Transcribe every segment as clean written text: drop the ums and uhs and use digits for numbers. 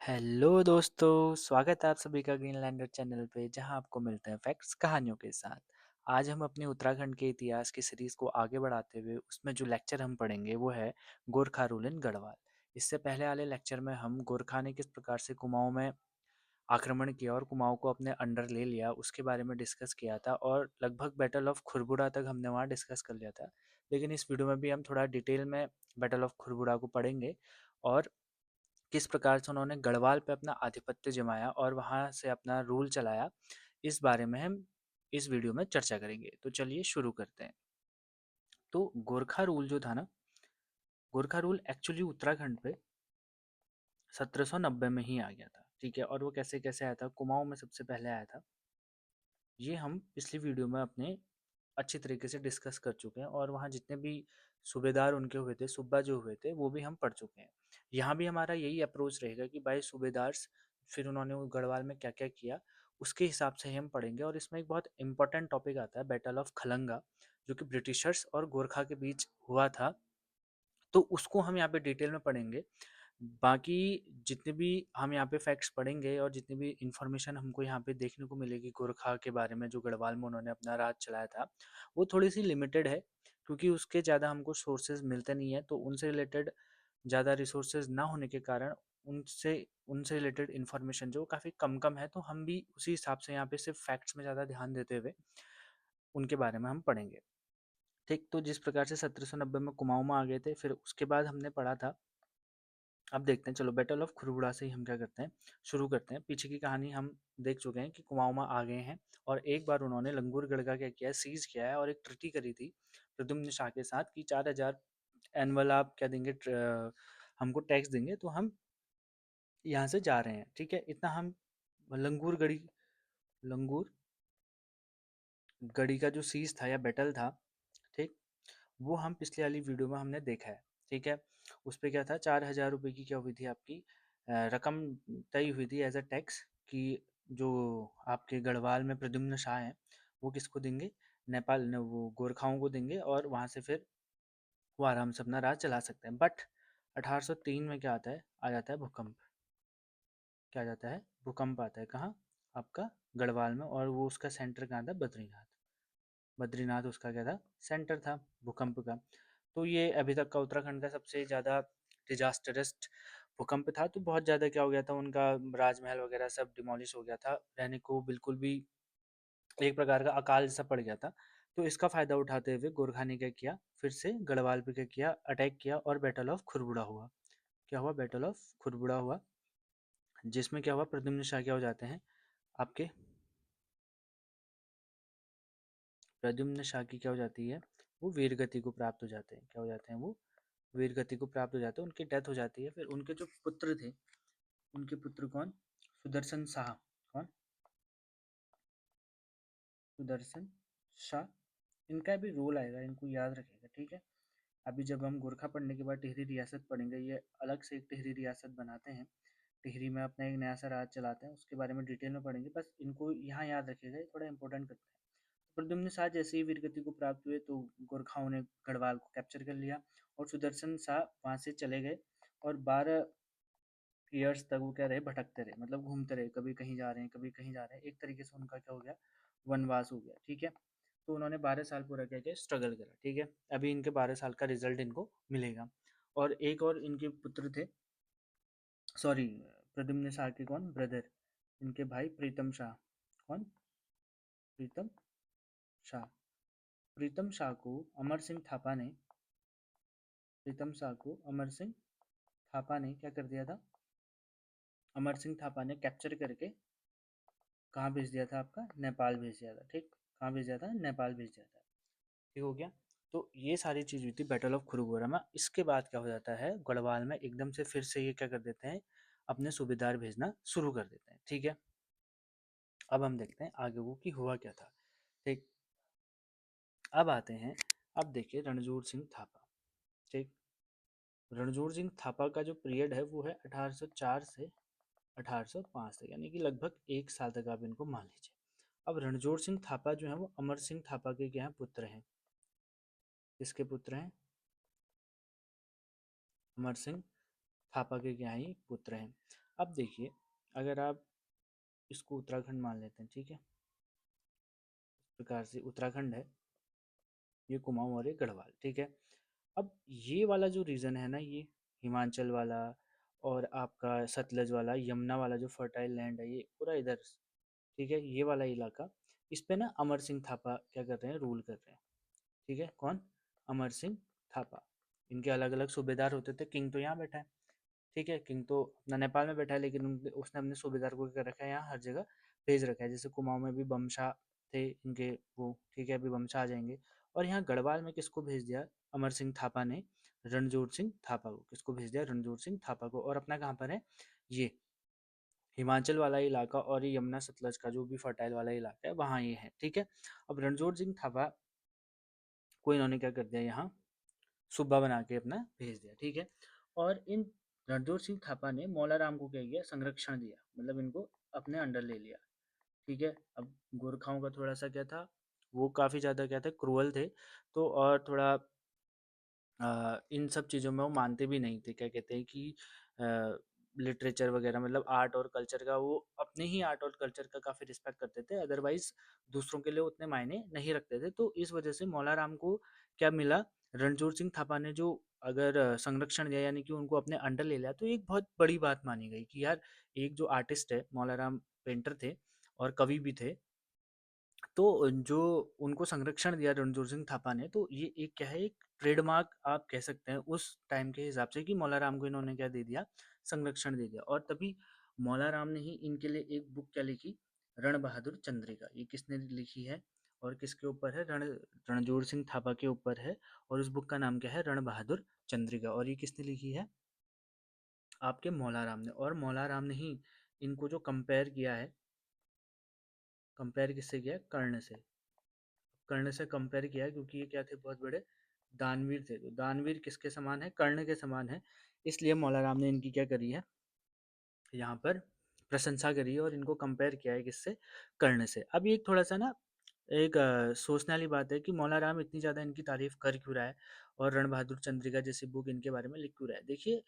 Hello दोस्तों, स्वागत है आप सभी का ग्रीनलैंडर चैनल पे जहां आपको मिलते हैं फैक्ट्स कहानियों के साथ। आज हम अपने उत्तराखंड के इतिहास की सीरीज को आगे बढ़ाते हुए उसमें जो लेक्चर हम पढ़ेंगे वो है गोरखा रूल इन गढ़वाल। इससे पहले वाले लेक्चर में हम गोरखा ने किस प्रकार से कुमाऊं में आक्रमण किया और कुमाऊं को अपने अंडर ले लिया उसके बारे में डिस्कस किया था और लगभग बैटल ऑफ खुरबुड़ा तक हमने वहाँ डिस्कस कर लिया था। लेकिन इस वीडियो में भी हम थोड़ा डिटेल में बैटल ऑफ खुरबुड़ा को पढ़ेंगे और किस प्रकार से उन्होंने गढ़वाल पे अपना आधिपत्य जमाया और वहाँ से अपना रूल चलाया, इस बारे में हम इस वीडियो में चर्चा करेंगे। तो चलिए शुरू करते हैं। तो गोरखा रूल जो था ना, गोरखा रूल एक्चुअली उत्तराखंड पे 1790 में ही आ गया था। ठीक है, और वो कैसे कैसे आया था, कुमाऊं में सबसे पहले आया था। ये हम पिछली वीडियो में अपने अच्छी तरीके से डिस्कस कर चुके हैं और वहाँ जितने भी सूबेदार उनके हुए थे, सूबा जो हुए थे, वो भी हम पढ़ चुके हैं। यहाँ भी हमारा यही अप्रोच रहेगा कि भाई सूबेदार फिर उन्होंने वो गढ़वाल में क्या क्या किया उसके हिसाब से ही हम पढ़ेंगे। और इसमें एक बहुत इंपॉर्टेंट टॉपिक आता है बैटल ऑफ खलंगा, जो कि ब्रिटिशर्स और गोरखा के बीच हुआ था। तो उसको हम यहाँ पे डिटेल में पढ़ेंगे। बाकी जितने भी हम यहाँ पे फैक्ट्स पढ़ेंगे और जितनी भी इंफॉर्मेशन हमको यहाँ पे देखने को मिलेगी गोरखा के बारे में जो गढ़वाल में उन्होंने अपना राज चलाया था, वो थोड़ी सी लिमिटेड है, क्योंकि उसके ज़्यादा हमको सोर्सेज मिलते नहीं है। तो उनसे रिलेटेड ज़्यादा रिसोर्सेज ना होने के कारण उनसे उनसे रिलेटेड इन्फॉर्मेशन जो काफ़ी कम कम है, तो हम भी उसी हिसाब से यहाँ पे सिर्फ फैक्ट्स में ज़्यादा ध्यान देते हुए उनके बारे में हम पढ़ेंगे। ठीक, तो जिस प्रकार से 1790 में कुमाऊं में आ गए थे, फिर उसके बाद हमने पढ़ा था। अब देखते हैं, चलो बैटल ऑफ खुरबुड़ा से ही हम क्या करते हैं, शुरू करते हैं। पीछे की कहानी हम देख चुके हैं कि कुमाऊं में आ गए हैं और एक बार उन्होंने लंगूरगढ़ का क्या किया है, सीज किया है और एक ट्रिटी करी थी प्रद्युम्न शाह के साथ कि 4000 एनुअल आप क्या देंगे, हमको टैक्स देंगे तो हम यहाँ से जा रहे हैं। ठीक है, इतना हम लंगूर गढ़ी लंगूर गढ़ी का जो सीज था या बैटल था, ठीक, वो हम पिछले वाली वीडियो में हमने देखा है। ठीक है, उस पे क्या था, 4000 रुपये की क्या हुई थी आपकी रकम तय हुई थी एज अ टैक्स कि जो आपके गढ़वाल में प्रद्युम्न शाह हैं वो किसको देंगे, नेपाल ने वो गोरखाओं को देंगे और वहाँ से फिर वो आराम से अपना राज चला सकते हैं। बट 1803 में क्या आता है, आ जाता है भूकंप। क्या आ जाता है, भूकंप आता है कहाँ, आपका गढ़वाल में, और वो उसका सेंटर कहाँ था, बद्रीनाथ। बद्रीनाथ उसका क्या था, सेंटर था भूकंप का। तो ये अभी तक का उत्तराखंड का सबसे ज़्यादा डिजास्टरस भूकंप था। तो बहुत ज़्यादा क्या हो गया था, उनका राजमहल वगैरह सब डिमोलिश हो गया था, रहने को बिल्कुल भी एक प्रकार का अकाल जैसा पड़ गया था। तो इसका फ़ायदा उठाते हुए गोरखा ने क्या किया, फिर से गढ़वाल पे क्या किया, अटैक किया और बैटल ऑफ खुरबुड़ा हुआ। क्या हुआ, बैटल ऑफ खुरबुड़ा हुआ, जिसमें क्या हुआ, प्रद्युम्न शाह क्या हो जाते हैं आपके, प्रद्युम्न शाह की क्या हो जाती है, वो वीर गति को प्राप्त हो जाते हैं। क्या हो जाते हैं वो, वीर गति को प्राप्त हो जाते हैं, उनकी डेथ हो जाती है। फिर उनके जो पुत्र थे, उनके पुत्र कौन, सुदर्शन शाह। कौन, सुदर्शन शाह। इनका भी रोल आएगा, इनको याद रखिएगा। ठीक है, अभी जब हम गोरखा पढ़ने के बाद टिहरी रियासत पढ़ेंगे, ये अलग से एक टिहरी रियासत बनाते हैं, टिहरी में अपना एक नया सा राज चलाते हैं, उसके बारे में डिटेल में पढ़ेंगे। बस इनको यहाँ याद रखिएगा, ये थोड़ा इंपॉर्टेंट करता है। प्रद्युम्न शाह जैसे ही वीरगति को प्राप्त हुए तो गोरखाओं ने गढ़वाल को कैप्चर कर लिया और सुदर्शन शाह वहाँ से चले गए और 12 ईयर्स तक वो क्या रहे, भटकते रहे, मतलब घूमते रहे, कभी कहीं जा रहे हैं कभी कहीं जा रहे हैं। एक तरीके से उनका क्या हो गया, वनवास हो गया। ठीक है, तो उन्होंने 12 साल पूरा क्या किया, स्ट्रगल करा। ठीक है, अभी इनके 12 साल का रिजल्ट इनको मिलेगा। और एक और इनके पुत्र थे, सॉरी, प्रद्युम्न शाह के कौन ब्रदर, इनके भाई प्रीतम शाह। कौन, प्रीतम शाह। प्रीतम शाह को अमर सिंह थापा ने, प्रीतम शाह को अमर सिंह थापा ने क्या कर दिया था, अमर सिंह थापा ने कैप्चर करके कहाँ भेज दिया था, आपका नेपाल भेज दिया था। ठीक, कहाँ भेज दिया था, नेपाल भेज दिया था। ठीक हो गया। तो ये सारी चीज़ हुई थी बैटल ऑफ खुरुगोरा में। इसके बाद क्या हो जाता है, गढ़वाल में एकदम से फिर से ये क्या कर देते हैं, अपने सूबेदार भेजना शुरू कर देते हैं। ठीक है, अब हम देखते हैं आगे वो कि हुआ क्या था। ठीक, अब आते हैं, अब देखिए रणजोर सिंह थापा। ठीक, रणजोर सिंह थापा का जो पीरियड है वो है 1804 से 1805 तक, यानी कि लगभग 1 साल तक आप इनको मान लीजिए। अब रणजोर सिंह थापा जो है वो अमर सिंह थापा के क्या हैं, पुत्र हैं। किसके पुत्र हैं, अमर सिंह थापा के क्या ही पुत्र हैं। अब देखिए, अगर आप इसको उत्तराखंड मान लेते हैं, ठीक है, इस प्रकार से उत्तराखंड है, ये कुमाऊं और ये गढ़वाल, ठीक है। अब ये वाला जो रीजन है ना, ये हिमाचल वाला और आपका सतलज वाला, यमुना वाला जो फर्टाइल लैंड है, ये पूरा इधर, ठीक है, ये वाला इलाका, इस पे ना अमर सिंह थापा क्या कर रहे हैं, रूल कर रहे हैं, ठीक है। कौन? अमर सिंह थापा। इनके अलग अलग सूबेदार होते थे, किंग तो यहाँ बैठा है, ठीक है, किंग तो अपना नेपाल में बैठा है, लेकिन उसने अपने सूबेदार को क्या कर रखा है, यहाँ हर जगह भेज रखा है। जैसे कुमाऊं में भी बमशा थे इनके वो, ठीक है, अभी बमशा आ जाएंगे। और यहाँ गढ़वाल में किसको भेज दिया अमर सिंह थापा ने? रणजोत सिंह थापा को। किसको भेज दिया? रणजोत सिंह थापा को। और अपना कहाँ पर है ये? हिमाचल वाला इलाका और ये यमुना सतलज का जो भी फर्टाइल वाला इलाका है, वहाँ ये है, ठीक है। अब रणजोत सिंह थापा को इन्होंने क्या कर दिया, यहाँ सूबा बना के अपना भेज दिया, ठीक है। और इन रणजोत सिंह थापा ने मौलाराम को क्या किया? संरक्षण दिया, मतलब इनको अपने अंडर ले लिया, ठीक है। अब गोरखाओं का थोड़ा सा क्या था, वो काफ़ी ज़्यादा क्या थे, क्रूअल थे, तो और थोड़ा इन सब चीज़ों में वो मानते भी नहीं थे, क्या कहते हैं कि लिटरेचर वगैरह, मतलब आर्ट और कल्चर का, वो अपने ही आर्ट और कल्चर का काफ़ी रिस्पेक्ट करते थे, अदरवाइज दूसरों के लिए उतने मायने नहीं रखते थे। तो इस वजह से मौलाराम को क्या मिला? रणजोत सिंह थापा ने जो अगर संरक्षण दिया, यानी कि उनको अपने अंडर ले लिया, तो एक बहुत बड़ी बात मानी गई कि यार, एक जो आर्टिस्ट है, मौलाराम पेंटर थे और कवि भी थे, तो जो उनको संरक्षण दिया रणजोत सिंह थापा ने, तो ये एक क्या है, एक ट्रेडमार्क आप कह सकते हैं उस टाइम के हिसाब से, कि मौलाराम को इन्होंने क्या दे दिया? संरक्षण दे दिया। और तभी मौलाराम ने ही इनके लिए एक बुक क्या लिखी? रण बहादुर चंद्रिका। ये किसने लिखी है और किसके ऊपर है? रणजोत सिंह थापा के ऊपर है। और उस बुक का नाम क्या है? रण बहादुर चंद्रिका। और ये किसने लिखी है? आपके मौलाराम ने। और मौलाराम ने ही इनको जो कंपेयर किया है, कंपेयर किससे किया है? कर्ण से। कर्ण से कंपेयर किया है, क्योंकि ये क्या थे? बहुत बड़े दानवीर थे। तो दानवीर किसके समान है? कर्ण के समान है। इसलिए मौलाराम ने इनकी क्या करी है, यहाँ पर प्रशंसा करी है और इनको कंपेयर किया है किससे? कर्ण से। अब ये थोड़ा सा ना एक सोचने वाली बात है कि मौलाराम इतनी ज़्यादा इनकी तारीफ कर क्यों रहा है और रण बहादुर चंद्रिका जैसी बुक इनके बारे में लिख क्यों रहा है। देखिए,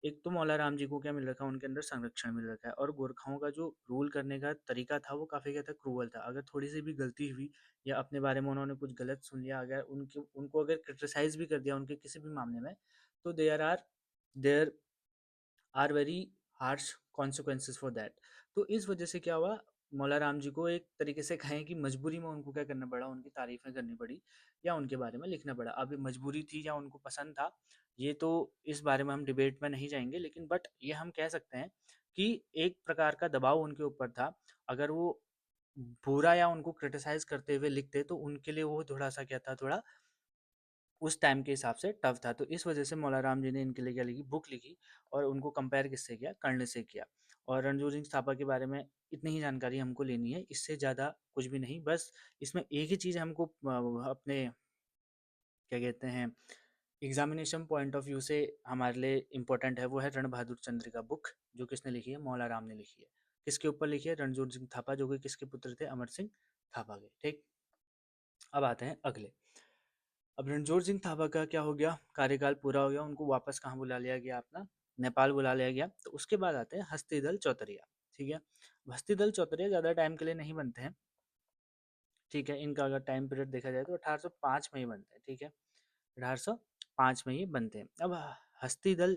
एक तो मौलाराम जी को क्या मिल रखा है? उनके अंदर संरक्षण मिल रखा है। और गोरखाओं का जो रूल करने का तरीका था, वो काफ़ी क्या था? क्रूअल था। अगर थोड़ी सी भी गलती हुई या अपने बारे में उन्होंने कुछ गलत सुन लिया, अगर उनको अगर क्रिटिसाइज भी कर दिया उनके किसी भी मामले में, तो there are very harsh consequences for that. तो इस वजह से क्या हुआ, मौलाराम जी को एक तरीके से कहें कि मजबूरी में उनको क्या करना पड़ा, उनकी तारीफें करनी पड़ी या उनके बारे में लिखना पड़ा। अब ये मजबूरी थी या उनको पसंद था, ये तो इस बारे में हम डिबेट में नहीं जाएंगे, लेकिन बट ये हम कह सकते हैं कि एक प्रकार का दबाव उनके ऊपर था। अगर वो बुरा या उनको क्रिटिसाइज करते हुए लिखते, तो उनके लिए वो थोड़ा सा क्या था, थोड़ा उस टाइम के हिसाब से टफ था। तो इस वजह से मौलाराम जी ने इनके लिए क्या लिखी? बुक लिखी। और उनको कंपेयर किससे किया? कर्ण से किया। और रणजोत सिंह थापा के बारे में इतनी ही जानकारी हमको लेनी है, इससे ज़्यादा कुछ भी नहीं। बस इसमें एक ही चीज़ हमको अपने क्या कहते हैं, एग्जामिनेशन पॉइंट ऑफ व्यू से हमारे लिए इम्पोर्टेंट है, वो है रण बहादुर चंद्रिका बुक, जो किसने लिखी है? मौलाराम ने लिखी है। किसके ऊपर लिखी है? रणजोत सिंह थापा, जो कि किसके पुत्र थे? अमर सिंह थापा के, ठीक। अब आते हैं अगले। अब रणजोत सिंह थापा का क्या हो गया? कार्यकाल पूरा हो गया, उनको वापस कहाँ बुला लिया गया? अपना नेपाल बुला लिया गया। तो उसके बाद आते हैं हस्तिदल चौतरिया, ठीक है। हस्तिदल चौतरिया ज़्यादा टाइम के लिए नहीं बनते हैं, ठीक है। इनका अगर टाइम पीरियड देखा जाए तो 1805 में ही बनते हैं, ठीक है। 1805 में ही बनते हैं। अब हस्तिदल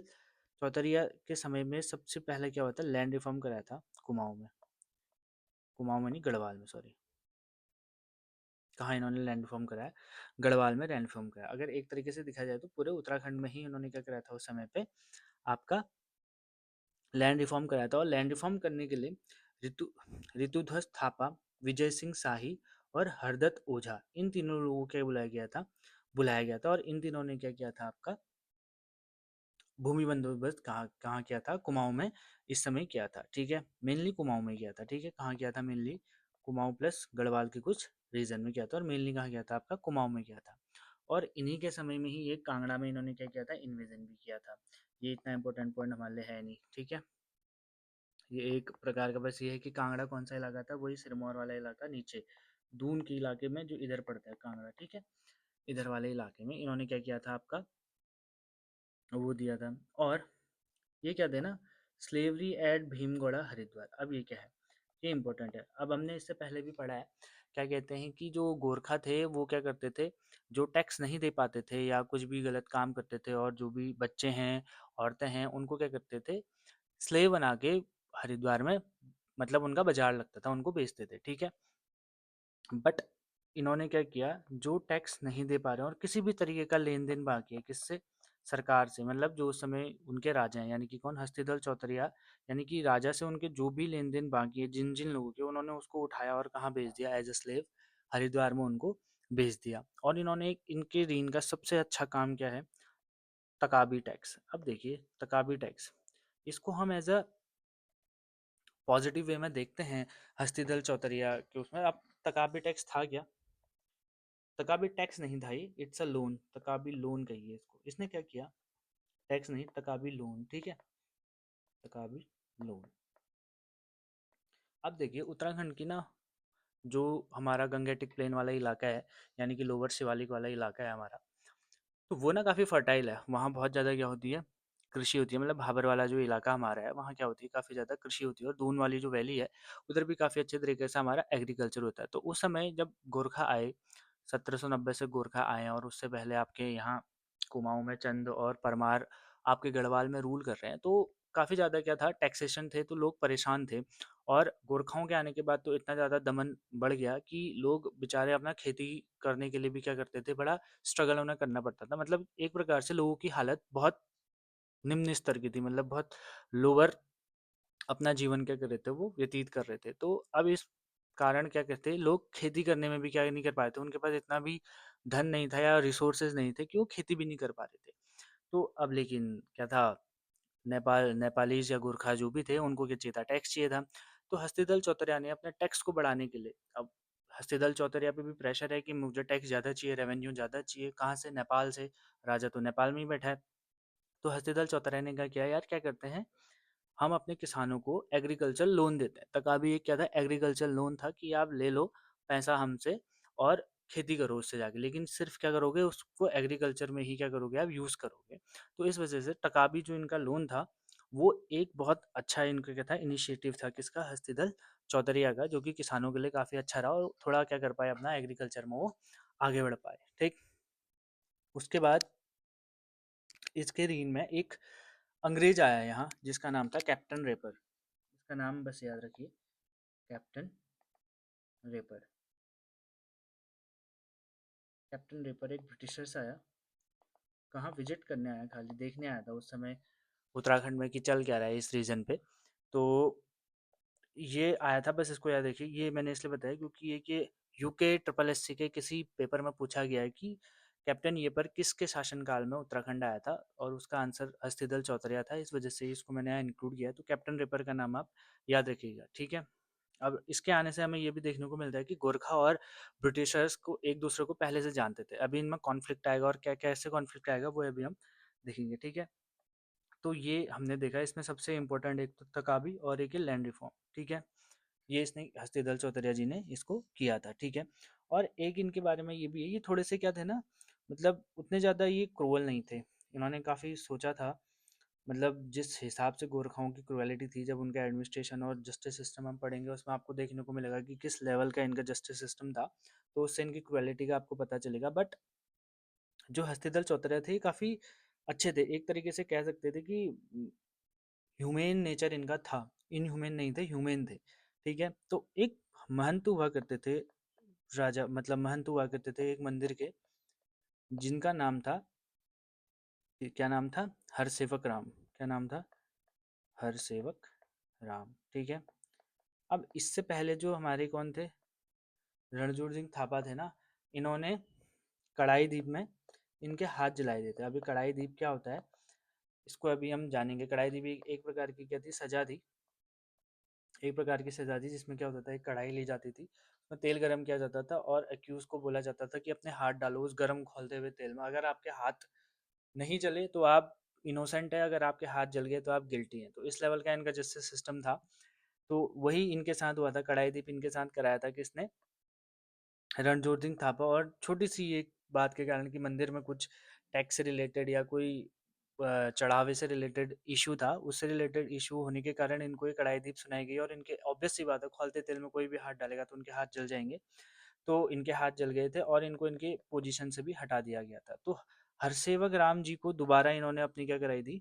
चौतरिया के समय में सबसे पहले क्या होता है? लैंड रिफॉर्म कराया था कुमाऊं में। कुमाऊं में नहीं, गढ़वाल में, सॉरी। कहाँ इन्होंने लैंड रिफॉर्म कराया? गढ़वाल में लैंड रिफॉर्म कराया। अगर एक तरीके से देखा जाए तो पूरे उत्तराखंड में ही इन्होंने क्या कराया था उस समय पे? आपका लैंड रिफॉर्म कराया था। और लैंड रिफॉर्म करने के लिए ऋतु ऋतुध्वज थापा, विजय सिंह शाही और हरदत्त ओझा, इन तीनों लोगों को बुलाया गया था। और इन तीनों ने क्या किया था? आपका भूमि बंदोबस्त कहाँ कहाँ किया था? कुमाऊं में इस समय किया था, ठीक है। मेनली कुमाऊं में किया था, ठीक है। कहाँ किया था? मेनली कुमाऊं प्लस गढ़वाल के कुछ रीजन में किया था। और मेनली कहाँ किया था? आपका कुमाऊं में किया था। और इन्हीं के समय में ही ये कांगड़ा में इन्होंने क्या किया था? इन्वेजन भी किया था। ये इतना इंपॉर्टेंट पॉइंट हमारे लिए है नहीं, ठीक है। ये एक प्रकार का बस ये है कि कांगड़ा कौन सा इलाका था? वही सिरमौर वाला इलाका, नीचे दून के इलाके में जो इधर पड़ता है कांगड़ा, ठीक है। इधर वाले इलाके में इन्होंने क्या किया था? आपका वो दिया था। और ये क्या थे ना, स्लेवरी एट भीमगढ़ा हरिद्वार। अब ये क्या है, ये इंपॉर्टेंट है। अब हमने इससे पहले भी पढ़ा है, क्या कहते हैं कि जो गोरखा थे वो क्या करते थे, जो टैक्स नहीं दे पाते थे या कुछ भी गलत काम करते थे, और जो भी बच्चे हैं, औरतें हैं, उनको क्या करते थे, स्लेव बना के हरिद्वार में, मतलब उनका बाजार लगता था, उनको बेचते थे, ठीक है। बट इन्होंने क्या किया, जो टैक्स नहीं दे पा रहे हैं और किसी भी तरीके का लेन देन बाकी है किससे, सरकार से, मतलब जो उस समय उनके राजा हैं, यानी कि कौन, हस्तिदल चौतरिया, यानी कि राजा से उनके जो भी लेन देन बाकी है जिन जिन लोगों के, उन्होंने उसको उठाया और कहाँ भेज दिया, एज अ स्लेव हरिद्वार में उनको भेज दिया। और इन्होंने इनके रीन का सबसे अच्छा काम क्या है, तकाबी टैक्स। अब देखिए तकाबी टैक्स, इसको हम एज अ पॉजिटिव वे में देखते हैं हस्तिदल चौतरिया के उसमें। अब तकाबी टैक्स था क्या, तकाबी टैक्स नहीं था, ये इट्स अ लोन, तकाबी लोन कहिए इसको। इसने क्या किया, टैक्स नहीं, तकाबी लोन, ठीक है, तकाबी लोन। अब देखिए उत्तराखंड की ना, जो हमारा गंगेटिक प्लेन वाला इलाका है, यानी कि लोअर शिवालिक वाला इलाका है हमारा, तो वो ना काफ़ी फर्टाइल है, वहाँ बहुत ज़्यादा क्या होती है, कृषि होती है। मतलब भाबर वाला जो इलाका हमारा है, वहाँ क्या होती है, काफ़ी ज़्यादा कृषि होती है। और दून वाली जो वैली है, उधर भी काफ़ी अच्छे तरीके से हमारा एग्रीकल्चर होता है। तो उस समय जब गोरखा आए, 1790 से गोरखा आए, और उससे पहले आपके यहाँ कुमाऊं में चंद और परमार आपके गढ़वाल में रूल कर रहे हैं, तो काफ़ी ज़्यादा क्या था, टैक्सेशन थे, तो लोग परेशान थे। और गोरखाओं के आने के बाद तो इतना ज़्यादा दमन बढ़ गया कि लोग बेचारे अपना खेती करने के लिए भी क्या करते थे, बड़ा स्ट्रगल उन्हें करना पड़ता था। मतलब एक प्रकार से लोगों की हालत बहुत निम्न स्तर की थी, मतलब बहुत लोअर अपना जीवन क्या कर रहे थे, वो व्यतीत कर रहे थे। तो अब इस कारण क्या कहते हैं, लोग खेती करने में भी क्या नहीं कर पाए थे, उनके पास इतना भी धन नहीं था या रिसोर्सेज नहीं थे कि वो खेती भी नहीं कर पा रहे थे। तो अब लेकिन क्या था, नेपालीज या गोरखा जो भी थे, उनको क्या चाहिए था, टैक्स चाहिए था। तो हस्तिदल चौतरिया ने अपने टैक्स को बढ़ाने के लिए, अब हस्तिदल चौतरिया पे भी प्रेशर है कि मुझे टैक्स ज़्यादा चाहिए, रेवेन्यू ज़्यादा चाहिए, कहाँ से, नेपाल से, राजा तो नेपाल में ही बैठा है। तो हस्तिदल चौतरिया ने क्या किया, यार क्या करते हैं, हम अपने किसानों को एग्रीकल्चर लोन देते हैं। तकाबी एक क्या था, एग्रीकल्चर लोन था कि आप ले लो पैसा हमसे और खेती करो उससे जाके, लेकिन सिर्फ क्या करोगे, उसको एग्रीकल्चर में ही क्या करोगे, आप यूज़ करोगे। तो इस वजह से तकाबी जो इनका लोन था, वो एक बहुत अच्छा इनका क्या था, इनिशिएटिव था किसका, हस्तिदल चौधरिया का, जो कि किसानों के लिए काफ़ी अच्छा रहा और थोड़ा क्या कर पाए, अपना एग्रीकल्चर में वो आगे बढ़ पाए, ठीक। उसके बाद इसके रीन में एक अंग्रेज आया यहाँ, जिसका नाम था कैप्टन रेपर। इसका नाम बस याद रखिए, कैप्टन रेपर। कैप्टन रेपर एक ब्रिटिशर्स आया, कहाँ विजिट करने आया, खाली देखने आया था उस समय उत्तराखंड में कि चल क्या रहा है इस रीजन पे। तो ये आया था, बस इसको याद रखिए। ये मैंने इसलिए बताया क्योंकि ये कि यूके ट्रिपल एस सी के किसी पेपर में पूछा गया है कि कैप्टन ये पर किसके शासनकाल में उत्तराखंड आया था, और उसका आंसर हस्तिदल चौतरिया था। इस वजह से इसको मैंने यहाँ इंक्लूड किया, तो कैप्टन रेपर का नाम आप याद रखिएगा, ठीक है। अब इसके आने से हमें ये भी देखने को मिलता है कि गोरखा और ब्रिटिशर्स को एक दूसरे को पहले से जानते थे। अभी इनमें कॉन्फ्लिक्ट आएगा, और क्या कैसे कॉन्फ्लिक्ट आएगा वो अभी हम देखेंगे, ठीक है। तो ये हमने देखा, इसमें सबसे इम्पोर्टेंट एक तो तकाबी और एक है लैंड रिफॉर्म, ठीक है। ये इसने हस्तिदल चौधरी जी ने इसको किया था, ठीक है। और एक इनके बारे में ये भी है, ये थोड़े से क्या थे ना, मतलब उतने ज़्यादा ये क्रूअल नहीं थे। इन्होंने काफ़ी सोचा था, मतलब जिस हिसाब से गोरखाओं की क्रुएलिटी थी, जब उनका एडमिनिस्ट्रेशन और जस्टिस सिस्टम हम पढ़ेंगे, उसमें आपको देखने को मिलेगा कि किस लेवल का इनका जस्टिस सिस्टम था, तो उससे इनकी क्रुएलिटी का आपको पता चलेगा। बट जो हस्तिदल चौधरी थे, काफ़ी अच्छे थे, एक तरीके से कह सकते थे कि ह्यूमेन नेचर इनका था, इनह्यूमेन नहीं थे, ह्यूमेन थे, ठीक है। तो एक महंत हुआ करते थे, राजा मतलब महंत हुआ करते थे एक मंदिर के, जिनका नाम था, क्या नाम था, हरसेवक राम। क्या नाम था, हरसेवक राम, ठीक है। अब इससे पहले जो हमारे कौन थे, रणजोर सिंह थापा थे ना, इन्होंने कड़ाई द्वीप में इनके हाथ जलाए देते। अभी कड़ाई द्वीप क्या होता है, इसको अभी हम जानेंगे। कड़ाई द्वीप एक प्रकार की क्या थी, सजा थी, एक प्रकार की सजा थी, जिसमें क्या होता था, एक कढ़ाई ली जाती थी, उसमें तेल गरम किया जाता था, और अक्यूज को बोला जाता था कि अपने हाथ डालो उस गरम खोलते हुए तेल में। अगर आपके हाथ नहीं जले तो आप इनोसेंट है, अगर आपके हाथ जल गए तो आप गिल्टी हैं। तो इस लेवल का इनका जस्टिस सिस्टम था। तो वही इनके साथ हुआ था, कढ़ाई दीप इनके साथ कराया था किसने, रणजोत सिंह थापा। और छोटी सी एक बात के कारण कि मंदिर में कुछ टैक्स से रिलेटेड या कोई चढ़ावे से रिलेटेड इशू था, उससे रिलेटेड इशू होने के कारण इनको ये कढ़ाई दीप सुनाई गई और इनके ऑब्वियस सी बात है खौलते तेल में कोई भी हाथ डालेगा तो उनके हाथ जल जाएंगे। तो इनके हाथ जल गए थे और इनको इनके पोजीशन से भी हटा दिया गया था। तो हरसेवक राम जी को दोबारा इन्होंने अपनी क्या कराई थी,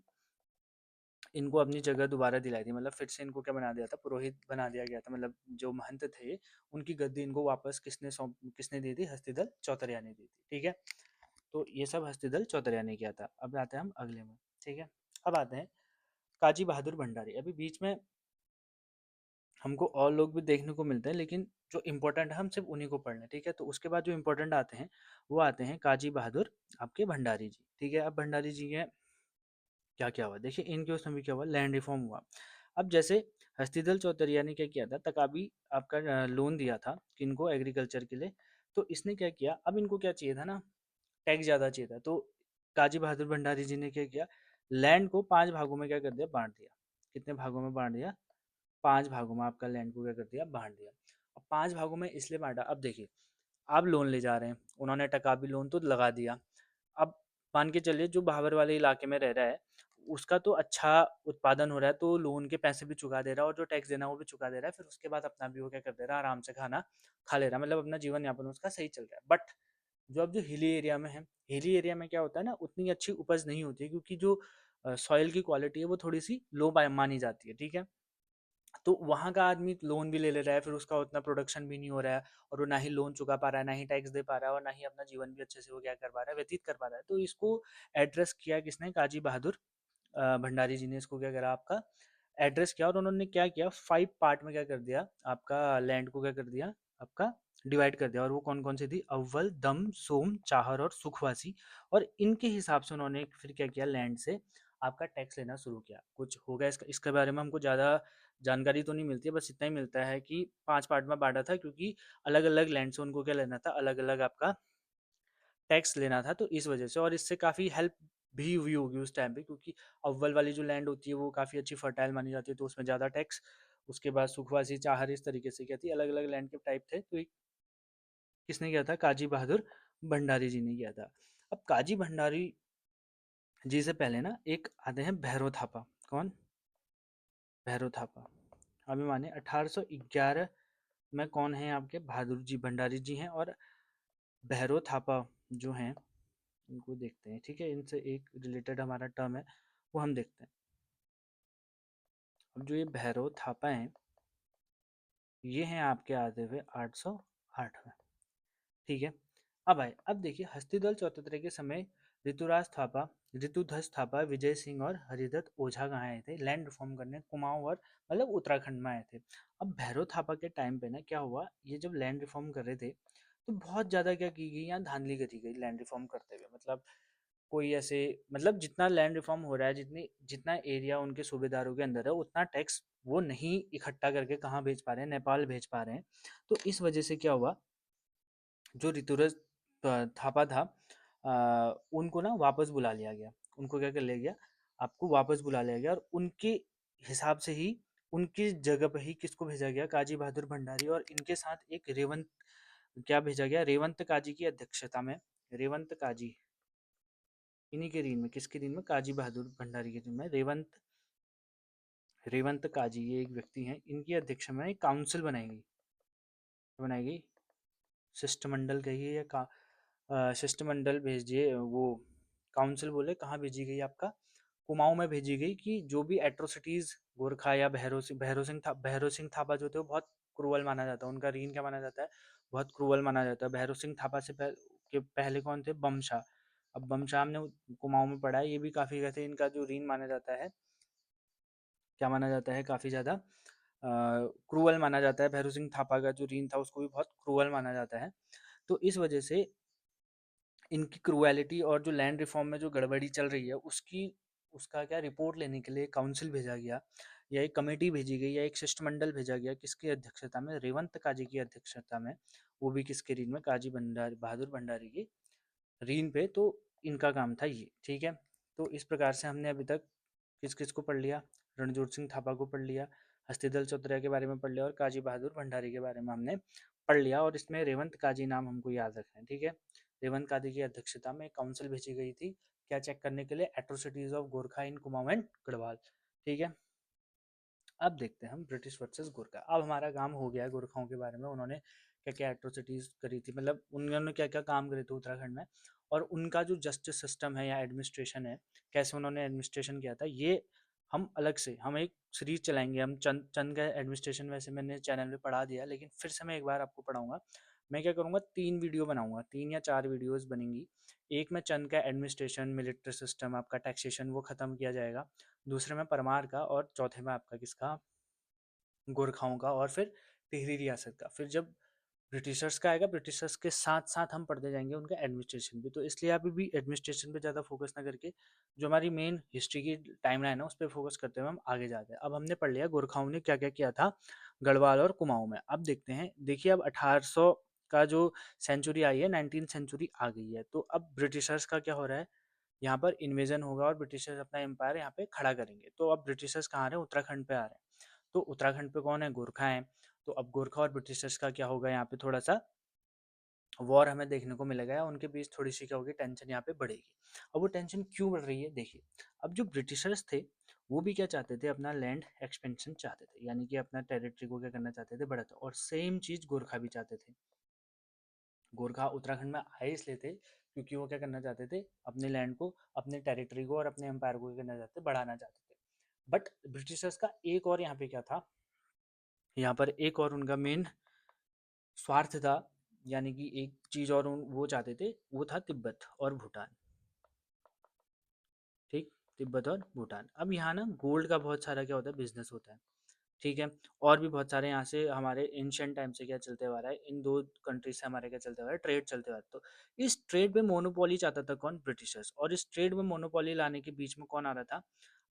इनको अपनी जगह दोबारा दिलाई थी, मतलब फिर से इनको क्या बना दिया था, पुरोहित बना दिया गया था। मतलब जो महंत थे उनकी गद्दी इनको वापस किसने दी थी, हस्तिदल चौतरिया ने दी थी। ठीक है, तो ये सब हस्तिदल चौतरिया ने किया था। अब आते हैं हम अगले में। ठीक है, अब आते हैं काजी बहादुर भंडारी। अभी बीच में हमको और लोग भी देखने को मिलते हैं, लेकिन जो इम्पोर्टेंट है हम सिर्फ उन्हीं को पढ़ लें। ठीक है, तो उसके बाद जो इम्पोर्टेंट आते हैं वो आते हैं काजी बहादुर आपके भंडारी जी। ठीक है, अब भंडारी जी के क्या क्या हुआ देखिए, इनके उसमें भी क्या हुआ, लैंड रिफॉर्म हुआ। अब जैसे हस्तिदल चौतरिया ने क्या किया था, तकाबी आपका लोन दिया था किनको, एग्रीकल्चर के लिए। तो इसने क्या किया, अब इनको क्या चाहिए था ना, टैक्स ज़्यादा चाहिए था। तो काजी बहादुर भंडारी जी ने क्या किया, लैंड को 5 भागों में क्या कर दिया, बांट दिया। कितने भागों में बांट दिया, 5 भागों में आपका लैंड को क्या कर दिया, बांट दिया। अब 5 भागों में इसलिए बांटा, अब देखिए आप लोन ले जा रहे हैं, उन्होंने टकाबी लोन तो लगा दिया। अब मान के चलिए जो भावर वाले इलाके में रह रहा है उसका तो अच्छा उत्पादन हो रहा है, तो लोन के पैसे भी चुका दे रहा है और जो टैक्स देना है वो भी चुका दे रहा है। फिर उसके बाद अपना भी वो क्या कर दे रहा है, आराम से खाना खा ले रहा है, मतलब अपना जीवन यापन उसका सही चल रहा है। बट जो अब जो हिली एरिया में है, हिली एरिया में क्या होता है ना, उतनी अच्छी उपज नहीं होती है, क्योंकि जो सॉइल की क्वालिटी है वो थोड़ी सी लो मानी जाती है। ठीक है, तो वहाँ का आदमी लोन भी ले रहा है, फिर उसका उतना प्रोडक्शन भी नहीं हो रहा है, और वो ना ही लोन चुका पा रहा है, ना ही टैक्स दे पा रहा है, और ना ही अपना जीवन भी अच्छे से वो क्या कर पा रहा है, व्यतीत कर पा रहा है। तो इसको एड्रेस किया किसने, काजी बहादुर भंडारी जी ने इसको क्या करा, आपका एड्रेस किया। और उन्होंने क्या किया, 5 पार्ट में क्या कर दिया, आपका लैंड को क्या कर दिया, आपका डिवाइड कर दिया। और वो कौन कौन सी थी, अव्वल, दम, सोम, चाहर और सुखवासी। और इनके हिसाब से उन्होंने फिर क्या किया, लैंड से आपका टैक्स लेना शुरू किया। कुछ होगा इसका, इसके बारे में हमको ज़्यादा जानकारी तो नहीं मिलती है, बस इतना ही मिलता है कि 5 पार्ट में बांटा था, क्योंकि अलग अलग लैंड से उनको क्या लेना था, अलग अलग आपका टैक्स लेना था। तो इस वजह से, और इससे काफ़ी हेल्प भी हुई होगी उस टाइम पे, क्योंकि अव्वल वाली जो लैंड होती है वो काफ़ी अच्छी फर्टाइल मानी जाती है, तो उसमें ज़्यादा टैक्स। उसके बाद सुखवासी, चाहर, इस तरीके से क्या थी, अलग अलग लैंड के टाइप थे। तो एक किसने किया था, काजी बहादुर भंडारी जी ने किया था। अब काजी भंडारी जी से पहले ना एक आते हैं भैरव थापा। कौन, भैरव थापा। अभी माने 1811 में कौन है आपके, बहादुर जी भंडारी जी हैं। और भैरव थापा जो हैं इनको देखते हैं। ठीक है, इनसे एक रिलेटेड हमारा टर्म है वो हम देखते हैं। अब जो ये भैरव थापा हैं, ये हैं आपके आते हुए 808 में। ठीक है, अब आए, अब देखिए हस्तिदल चौतरे के समय ऋतुराज थापा, ऋतुध्वज थापा, विजय सिंह और हरिदत्त ओझा कहाँ आए थे, लैंड रिफॉर्म करने, कुमाऊं और मतलब उत्तराखंड में आए थे। अब भैरव थापा के टाइम पे ना क्या हुआ, ये जब लैंड रिफॉर्म कर रहे थे तो बहुत ज़्यादा क्या की गई, यहाँ धांधली करी गई लैंड रिफॉर्म करते हुए। मतलब कोई ऐसे, मतलब जितना लैंड रिफॉर्म हो रहा है, जितनी जितना एरिया उनके सूबेदारों के अंदर है, उतना टैक्स वो नहीं इकट्ठा करके कहाँ भेज पा रहे हैं, नेपाल भेज पा रहे हैं। तो इस वजह से क्या हुआ, जो ऋतुराज थापा था, उनको ना वापस बुला लिया गया। उनको क्या कर लिया गया, आपको वापस बुला लिया गया, और उनके हिसाब से ही उनकी जगह पे ही किसको भेजा गया, काजी बहादुर भंडारी। और इनके साथ एक रेवंत क्या भेजा गया, रेवंत काजी की अध्यक्षता में, रेवंत काजी, इन्हीं के रीन में, किसके रीन में, काजी बहादुर भंडारी के रीन में रेवंत, रेवंत काजी ये एक व्यक्ति हैं, इनकी अध्यक्षता में एक काउंसिल बनाई गई, शिष्टमंडल कहिए या शिष्टमंडल भेजिए, वो काउंसिल बोले, कहाँ भेजी गई, आपका कुमाऊं में भेजी गई, कि जो भी एट्रोसिटीज गोरखा या भैरव सिंह थापा जो थे वो बहुत क्रूअल माना जाता है, उनका रीन क्या माना जाता है, बहुत क्रूअल माना जाता है। भैरव सिंह थापा से पहले कौन थे, बमशाह। अब बमशाह हमने कुमाऊं में पढ़ा है, ये भी काफ़ी कहते हैं, इनका जो रीन माना जाता है, क्या माना जाता है, काफ़ी ज़्यादा क्रूअल माना जाता है। भैरव सिंह थापा का जो रीन था उसको भी बहुत क्रूअल माना जाता है। तो इस वजह से इनकी क्रूएलिटी और जो लैंड रिफॉर्म में जो गड़बड़ी चल रही है उसकी, उसका क्या रिपोर्ट लेने के लिए काउंसिल भेजा गया, या एक कमेटी भेजी गई, या एक शिष्टमंडल भेजा गया, किसकी अध्यक्षता में, रेवंत काजी की अध्यक्षता में। वो भी किसके रीन में, काजी भंडारी बहादुर भंडारी की रीन पे। तो इनका काम था ये। ठीक है, तो इस प्रकार से हमने अभी तक किस किस को पढ़ लिया, रणजोत सिंह थापा को पढ़ लिया, हस्तिदल चौधरी के बारे में पढ़ लिया, और काजी बहादुर भंडारी के बारे में हमने पढ़ लिया। और इसमें रेवंत काजी नाम हमको याद रखना है। ठीक है, रेवंत काजी की अध्यक्षता में काउंसिल भेजी गई थी, क्या चेक करने के लिए, atrocities of Gorkha in Kumaon and Garhwal. ठीक है, अब देखते हैं हम ब्रिटिश वर्सेस गोरखा। अब हमारा काम हो गया है गोरखाओं के बारे में, उन्होंने क्या क्या एट्रोसिटीज करी थी, मतलब उन्होंने क्या क्या काम करे थे उत्तराखंड में, और उनका जो जस्टिस सिस्टम है या एडमिनिस्ट्रेशन है, कैसे उन्होंने एडमिनिस्ट्रेशन किया था, ये हम अलग से हम एक सीरीज चलाएंगे। हम चंद चंद का एडमिनिस्ट्रेशन वैसे मैंने चैनल में पढ़ा दिया, लेकिन फिर से मैं एक बार आपको पढ़ाऊंगा। मैं क्या करूँगा, 3 वीडियो बनाऊंगा, 3 या 4 वीडियोस बनेंगी। एक में चंद का एडमिनिस्ट्रेशन, मिलिट्री सिस्टम, आपका टैक्सेशन वो खत्म किया जाएगा। दूसरे में परमार का, और चौथे में आपका किसका, गोरखाओं का, और फिर टिहरी रियासत का। फिर जब ब्रिटिशर्स का आएगा, ब्रिटिशर्स के साथ साथ हम पढ़ते जाएंगे उनका एडमिनिस्ट्रेशन भी। तो इसलिए अभी भी एडमिनिस्ट्रेशन पे ज़्यादा फोकस ना करके जो हमारी मेन हिस्ट्री की टाइमलाइन है उस पर फोकस करते हुए हम आगे जाते हैं। अब हमने पढ़ लिया गोरखाओं ने क्या क्या किया था गढ़वाल और कुमाऊं में। अब देखते हैं, देखिए अब 1800 का जो सेंचुरी आई है, 19th सेंचुरी आ गई है, तो अब ब्रिटिशर्स का क्या हो रहा है, यहाँ पर इन्वेजन होगा और ब्रिटिशर्स अपना एम्पायर यहाँ पे खड़ा करेंगे। तो अब ब्रिटिशर्स कहाँ आ रहे हैं, उत्तराखंड पे आ रहे हैं। तो उत्तराखंड पे कौन है, गोरखा है। तो अब गोरखा और ब्रिटिशर्स का क्या होगा, यहाँ पे थोड़ा सा वॉर हमें देखने को मिलेगा, या उनके बीच थोड़ी सी क्या होगी, टेंशन यहाँ पे बढ़ेगी। अब वो टेंशन क्यों बढ़ रही है, देखिए अब जो ब्रिटिशर्स थे वो भी क्या चाहते थे, अपना लैंड एक्सपेंशन चाहते थे, यानी कि अपना टेरिटरी को क्या करना चाहते थे, बढ़ाते। और सेम चीज गोरखा भी चाहते थे। गोरखा उत्तराखंड में आए इसलिए थे क्योंकि वो क्या करना चाहते थे, अपने लैंड को, अपने टेरिटरी को और अपने एम्पायर को क्या करना चाहते थे, बढ़ाना चाहते थे। बट ब्रिटिशर्स का एक और यहाँ पे क्या था, यहाँ पर एक और उनका मेन स्वार्थ था, यानी कि एक चीज और वो चाहते थे, वो था तिब्बत और भूटान। ठीक, तिब्बत और भूटान। अब यहाँ ना गोल्ड का बहुत सारा क्या होता है, बिजनेस होता है। ठीक है, और भी बहुत सारे यहाँ से हमारे एंशियंट टाइम से क्या चलते हुआ रहा है, इन दो कंट्रीज से हमारे क्या चलते हुआ है, ट्रेड चलते हुआ है। तो इस ट्रेड में मोनोपोली चाहता था कौन, ब्रिटिशर्स। और इस ट्रेड में मोनोपोली लाने के बीच में कौन आ रहा था,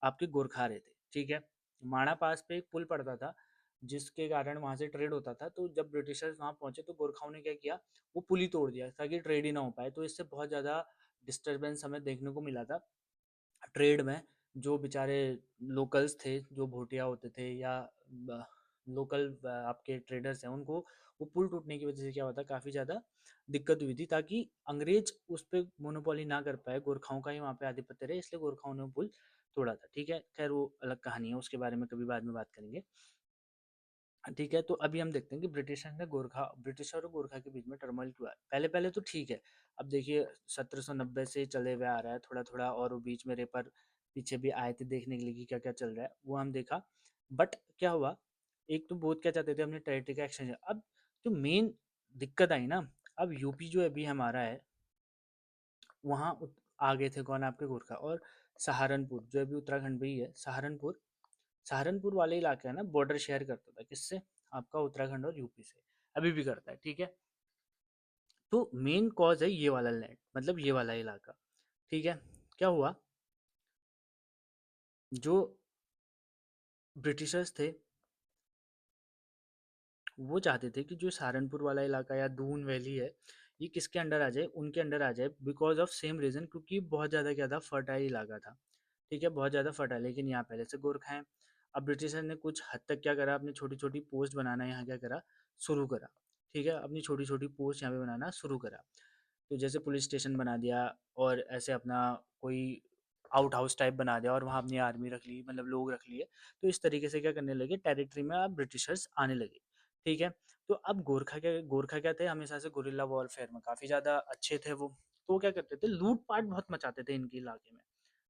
आपके गोरखा रहे थे। ठीक है, माणा पास पे एक पुल पड़ता था जिसके कारण वहां से ट्रेड होता था। तो जब ब्रिटिशर्स वहां पहुंचे तो गोरखाओं ने क्या किया, वो पुल ही तोड़ दिया ताकि ट्रेड ही ना हो पाए। तो इससे बहुत ज्यादा डिस्टर्बेंस हमें देखने को मिला था ट्रेड में। जो बेचारे लोकल्स थे, जो भोटिया होते थे या लोकल आपके ट्रेडर्स हैं, उनको वो पुल टूटने की वजह से क्या होता, काफ़ी ज़्यादा दिक्कत हुई थी, ताकि अंग्रेज उस पर मोनोपोली ना कर पाए, गोरखाओं का ही वहाँ पे आधिपत्य रहे, इसलिए गोरखाओं ने वो पुल तोड़ा था। ठीक है, खैर वो अलग कहानी है, उसके बारे में कभी बाद में बात करेंगे। ठीक है, तो अभी हम देखते हैं कि ब्रिटिश और गोरखा के बीच में टर्मोइल क्यों है। पहले पहले तो ठीक है, अब देखिए 1790 से चले हुए आ रहा है थोड़ा थोड़ा, और वो बीच में रेपर पीछे भी आए थे देखने के लिए कि क्या क्या चल रहा है, वो हम देखा। बट क्या हुआ, एक तो बहुत क्या चाहते थे, अपने टेरिटरी का एक्सटेंशन। अब जो मेन दिक्कत आई ना, अब यूपी जो अभी हमारा है, वहाँ आ गए थे कौन, आपके गोरखा। और सहारनपुर जो अभी उत्तराखंड में ही है, सहारनपुर, सहारनपुर वाले इलाके है ना, बॉर्डर शेयर करता था किससे, आपका उत्तराखंड और यूपी से, अभी भी करता है। ठीक है, तो मेन कॉज है ये वाला लैंड, मतलब ये वाला इलाका। ठीक है, क्या हुआ, जो ब्रिटिशर्स थे वो चाहते थे कि जो सहारनपुर वाला इलाका या दून वैली है, ये किसके अंडर आ जाए, उनके अंडर आ जाए, बिकॉज ऑफ सेम रीजन, क्योंकि बहुत ज़्यादा क्या था, फर्टाइल इलाका था। ठीक है, बहुत ज़्यादा फर्टाइल, लेकिन यहाँ पहले से गोरखा है। अब ब्रिटिशर ने कुछ हद तक क्या करा, अपनी छोटी छोटी पोस्ट बनाना यहाँ क्या करा, शुरू करा। ठीक है, अपनी छोटी छोटी पोस्ट यहाँ पे बनाना शुरू करा। तो जैसे पुलिस स्टेशन बना दिया, और ऐसे अपना कोई आउट हाउस टाइप बना दिया, और वहाँ अपनी आर्मी रख ली, मतलब लोग रख लिए। तो इस तरीके से क्या करने लगे, टेरिटरी में अब ब्रिटिशर्स आने लगे। ठीक है, तो अब गोरखा क्या थे, हमेशा से गुरिल्ला वॉरफेयर में काफ़ी ज़्यादा अच्छे थे वो। तो वो क्या करते थे, लूट पाट बहुत मचाते थे इनके इलाके में।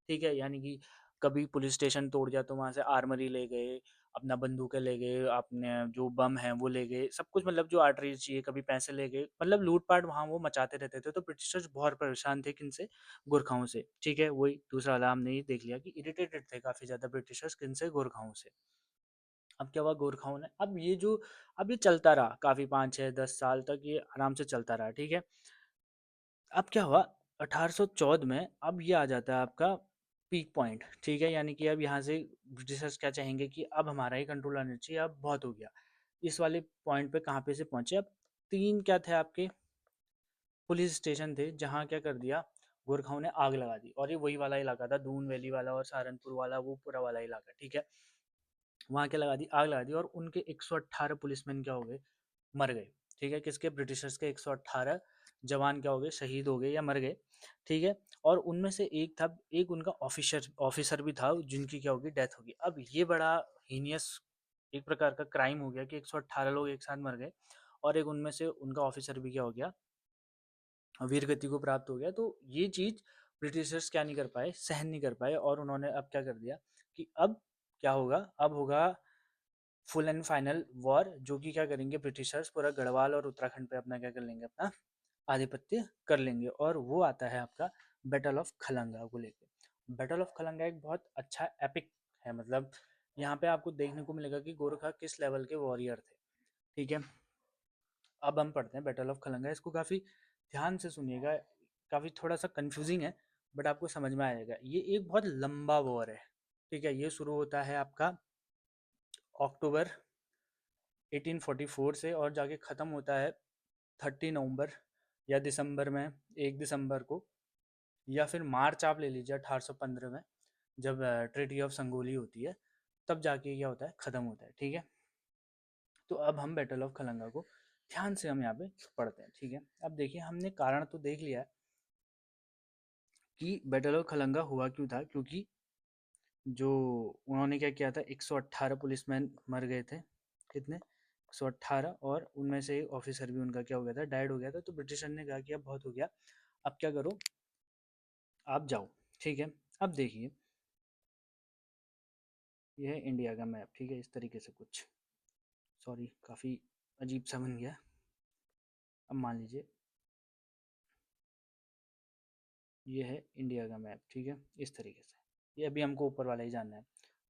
ठीक है, यानी कि कभी पुलिस स्टेशन तोड़ दिया तो वहाँ से आर्मरी ले गए, अपना बंदूकें ले गए, अपने जो बम हैं वो ले गए, सब कुछ, मतलब जो आर्टरीज चाहिए, कभी पैसे ले गए, मतलब लूटपाट वहाँ वो मचाते रहते थे। तो ब्रिटिशर्स बहुत परेशान थे किनसे, गोरखाओं से। ठीक है, वही दूसरा वाला हमने ये देख लिया कि इरिटेटेड थे काफ़ी ज़्यादा ब्रिटिशर्स किनसे, गोरखाओं से। अब क्या हुआ, गोरखाओं ने, अब ये चलता रहा काफ़ी, 5 6 10 साल तक ये आराम से चलता रहा। ठीक है, अब क्या हुआ, 1814 में अब ये आ जाता है आपका पीक पॉइंट। ठीक है, यानी कि अब यहाँ से ब्रिटिशर्स क्या चाहेंगे कि अब हमारा ही कंट्रोल आना चाहिए, अब बहुत हो गया। इस वाले पॉइंट पे कहाँ पे से पहुंचे, अब 3 क्या थे आपके पुलिस स्टेशन थे, जहाँ क्या कर दिया, गोरखाओं ने आग लगा दी। और ये वही वाला इलाका था, दून वैली वाला और सहारनपुर वाला, वो पूरा वाला इलाका। ठीक है, वहाँ क्या लगा दी, आग लगा दी, और उनके 118 पुलिसमैन क्या हो गए, मर गए। ठीक है, किसके, ब्रिटिशर्स के 118 जवान क्या हो गए, शहीद हो गए या मर गए, ठीक है। और उनमें से एक था, एक उनका ऑफिसर ऑफिसर भी था जिनकी क्या होगी, डेथ होगी। अब ये बड़ा हीनियस एक प्रकार का क्राइम हो गया कि 118 लोग एक साथ मर गए और एक उनमें से उनका ऑफिसर भी क्या हो गया, वीर गति को प्राप्त हो गया। तो ये चीज ब्रिटिशर्स क्या नहीं कर पाए, सहन नहीं कर पाए, और उन्होंने अब क्या कर दिया कि अब क्या होगा, अब होगा फुल एंड फाइनल वॉर, जो कि क्या करेंगे ब्रिटिशर्स, पूरा गढ़वाल और उत्तराखंड पे अपना क्या कर लेंगे, अपना आधिपत्य कर लेंगे। और वो आता है आपका बैटल ऑफ खलंगा को लेके। बैटल ऑफ खलंगा एक बहुत अच्छा एपिक है, मतलब यहाँ पे आपको देखने को मिलेगा कि गोरखा किस लेवल के वॉरियर थे, ठीक है। अब हम पढ़ते हैं बैटल ऑफ खलंगा, इसको काफ़ी ध्यान से सुनिएगा, काफ़ी थोड़ा सा कंफ्यूजिंग है बट आपको समझ में आएगा। ये एक बहुत लंबा वॉर है, ठीक है। ये शुरू होता है आपका अक्टूबर 1844 से और जाके ख़त्म होता है 30 नवंबर या दिसंबर में, 1 दिसंबर को, या फिर मार्च आप ले लीजिए 1815 में, जब ट्रीटी ऑफ संगोली होती है, तब जाके क्या होता है, ख़त्म होता है, ठीक है। तो अब हम बैटल ऑफ खलंगा को ध्यान से हम यहाँ पे पढ़ते हैं, ठीक है। अब देखिए, हमने कारण तो देख लिया है कि बैटल ऑफ खलंगा हुआ क्यों था, क्योंकि जो उन्होंने क्या किया था, 118 पुलिसमैन मर गए थे, कितने, 118, और उनमें से एक ऑफिसर भी उनका क्या हो गया था, डाइड हो गया था। तो ब्रिटिशर ने कहा कि अब बहुत हो गया, अब क्या करो, आप जाओ, ठीक है। अब देखिए, ये है इंडिया का मैप, ठीक है, इस तरीके से कुछ, सॉरी काफ़ी अजीब सा बन गया। अब मान लीजिए ये है इंडिया का मैप, ठीक है, इस तरीके से। ये अभी हमको ऊपर वाला ही जानना है।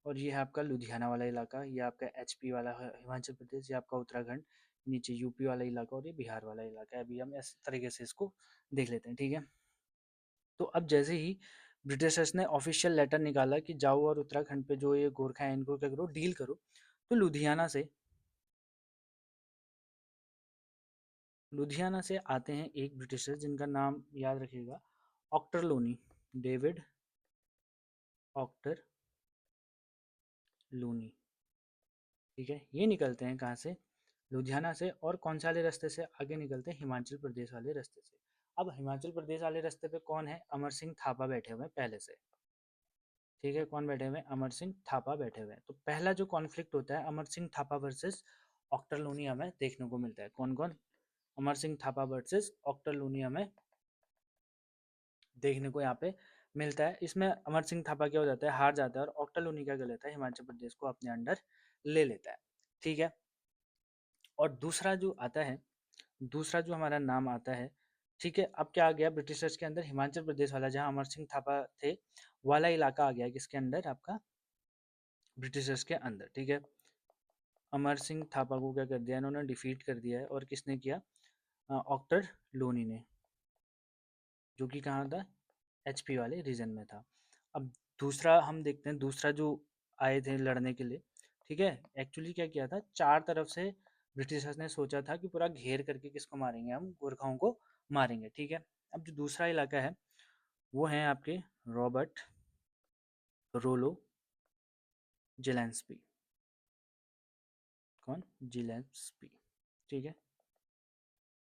और ये है आपका लुधियाना वाला इलाका, ये आपका एचपी वाला है हिमाचल प्रदेश, ये आपका उत्तराखंड, नीचे यूपी वाला इलाका, और ये बिहार वाला इलाका है। अभी हम इस तरीके से इसको देख लेते हैं, ठीक है। तो अब जैसे ही ब्रिटिशर्स ने ऑफिशियल लेटर निकाला कि जाओ और उत्तराखंड पे जो ये गोरखा है इनको क्या करो, डील करो, तो लुधियाना से आते हैं एक ब्रिटिशर जिनका नाम याद रखिएगा, ऑक्टर लोनी, डेविड ऑक्टर लूनी, ठीक है। ये निकलते हैं कहाँ से, लुधियाना से, और कौन से वाले रास्ते से आगे निकलते हैं, हिमाचल प्रदेश वाले रास्ते से। अब हिमाचल प्रदेश वाले रास्ते पे कौन है, अमर सिंह थापा बैठे हुए हैं पहले से, ठीक है। कौन बैठे हुए हैं, अमर सिंह थापा बैठे हुए हैं। तो पहला जो कॉन्फ्लिक्ट होता है अमर सिंह थापा वर्सेस ऑक्टर लूनी हमें देखने को मिलता है। कौन कौन, अमर सिंह थापा वर्सेस ऑक्टर लूनी हमें देखने को यहाँ पे मिलता है। इसमें अमर सिंह थापा क्या हो जाता है, हार जाता है, और ऑक्टर लूनी क्या कर लेता है, हिमाचल प्रदेश को अपने अंडर ले लेता है, ठीक है। और दूसरा जो आता है, दूसरा जो हमारा नाम आता है, ठीक है। अब क्या आ गया ब्रिटिशर्स के अंदर, हिमाचल प्रदेश वाला जहाँ अमर सिंह थापा थे वाला इलाका आ गया किसके अंदर, आपका ब्रिटिशर्स के अंदर, ठीक है। अमर सिंह थापा को क्या कर दिया इन्होंने, डिफीट कर दिया है। और किसने किया, ऑक्टर लोनी ने, जो कि कहाँ था, एचपी वाले रीजन में था। अब दूसरा हम देखते हैं, दूसरा जो आए थे लड़ने के लिए, ठीक है। एक्चुअली क्या किया था, चार तरफ से ब्रिटिशर्स ने सोचा था कि पूरा घेर करके किसको मारेंगे, हम गोरखाओं को मारेंगे, ठीक है। अब जो दूसरा इलाका है वो है आपके रॉबर्ट रोलो जेलेंस्पी, कौन, जेलेंस्पी, ठीक है।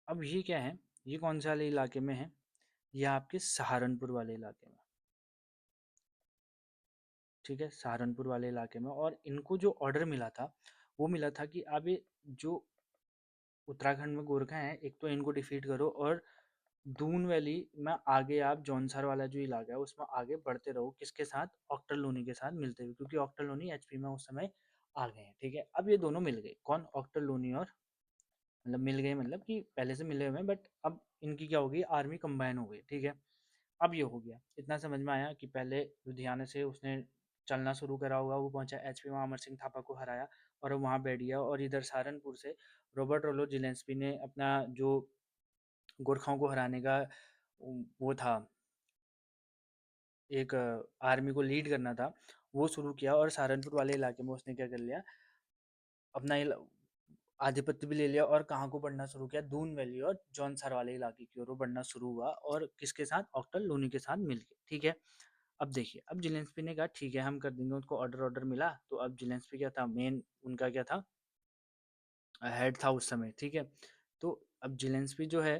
अब ये क्या है, ये कौन से वाले इलाके में है, ये आपके सहारनपुर वाले इलाके में, ठीक है, सहारनपुर वाले इलाके में। और इनको जो ऑर्डर मिला था वो मिला था कि अब ये जो उत्तराखंड में गोरखा हैं, एक तो इनको डिफीट करो, और दून वैली में आगे आप जौनसर वाला जो इलाका है उसमें आगे बढ़ते रहो, किसके साथ, ऑक्टर लोनी के साथ मिलते हुए, क्योंकि ऑक्टर लोनी एचपी में उस समय आ गए हैं, ठीक है। अब ये दोनों मिल गए, कौन, ऑक्टर लोनी और, मतलब मिल गए मतलब कि पहले से मिले हुए हैं, बट अब इनकी क्या हो गई, आर्मी कंबाइन हो गई, ठीक है। अब ये हो गया, इतना समझ में आया कि पहले लुधियाना से उसने चलना शुरू करा होगा, वो पहुंचा एचपी, वहाँ अमर सिंह थापा को हराया और वहाँ बैठ गया। और इधर सहारनपुर से रॉबर्ट रोलो जिलेंस्पी ने अपना जो गोरखाओं को हराने का वो था, एक आर्मी को लीड करना था, वो शुरू किया। और सहारनपुर वाले इलाके में उसने क्या कर लिया, अपना आधिपत्य भी ले लिया, और कहाँ को बढ़ना शुरू किया, दून वैली और जौनसर वाले इलाके की ओर वो बढ़ना शुरू हुआ, और किसके साथ, ऑक्टर लोनी के साथ मिलके, ठीक है। अब देखिए, अब जिलेंस्पी ने कहा ठीक है हम कर देंगे, उनको ऑर्डर ऑर्डर मिला। तो अब जिलेंस्पी क्या था, मेन उनका क्या था, हेड था उस समय, ठीक है। तो अब जिलेंस्पी जो है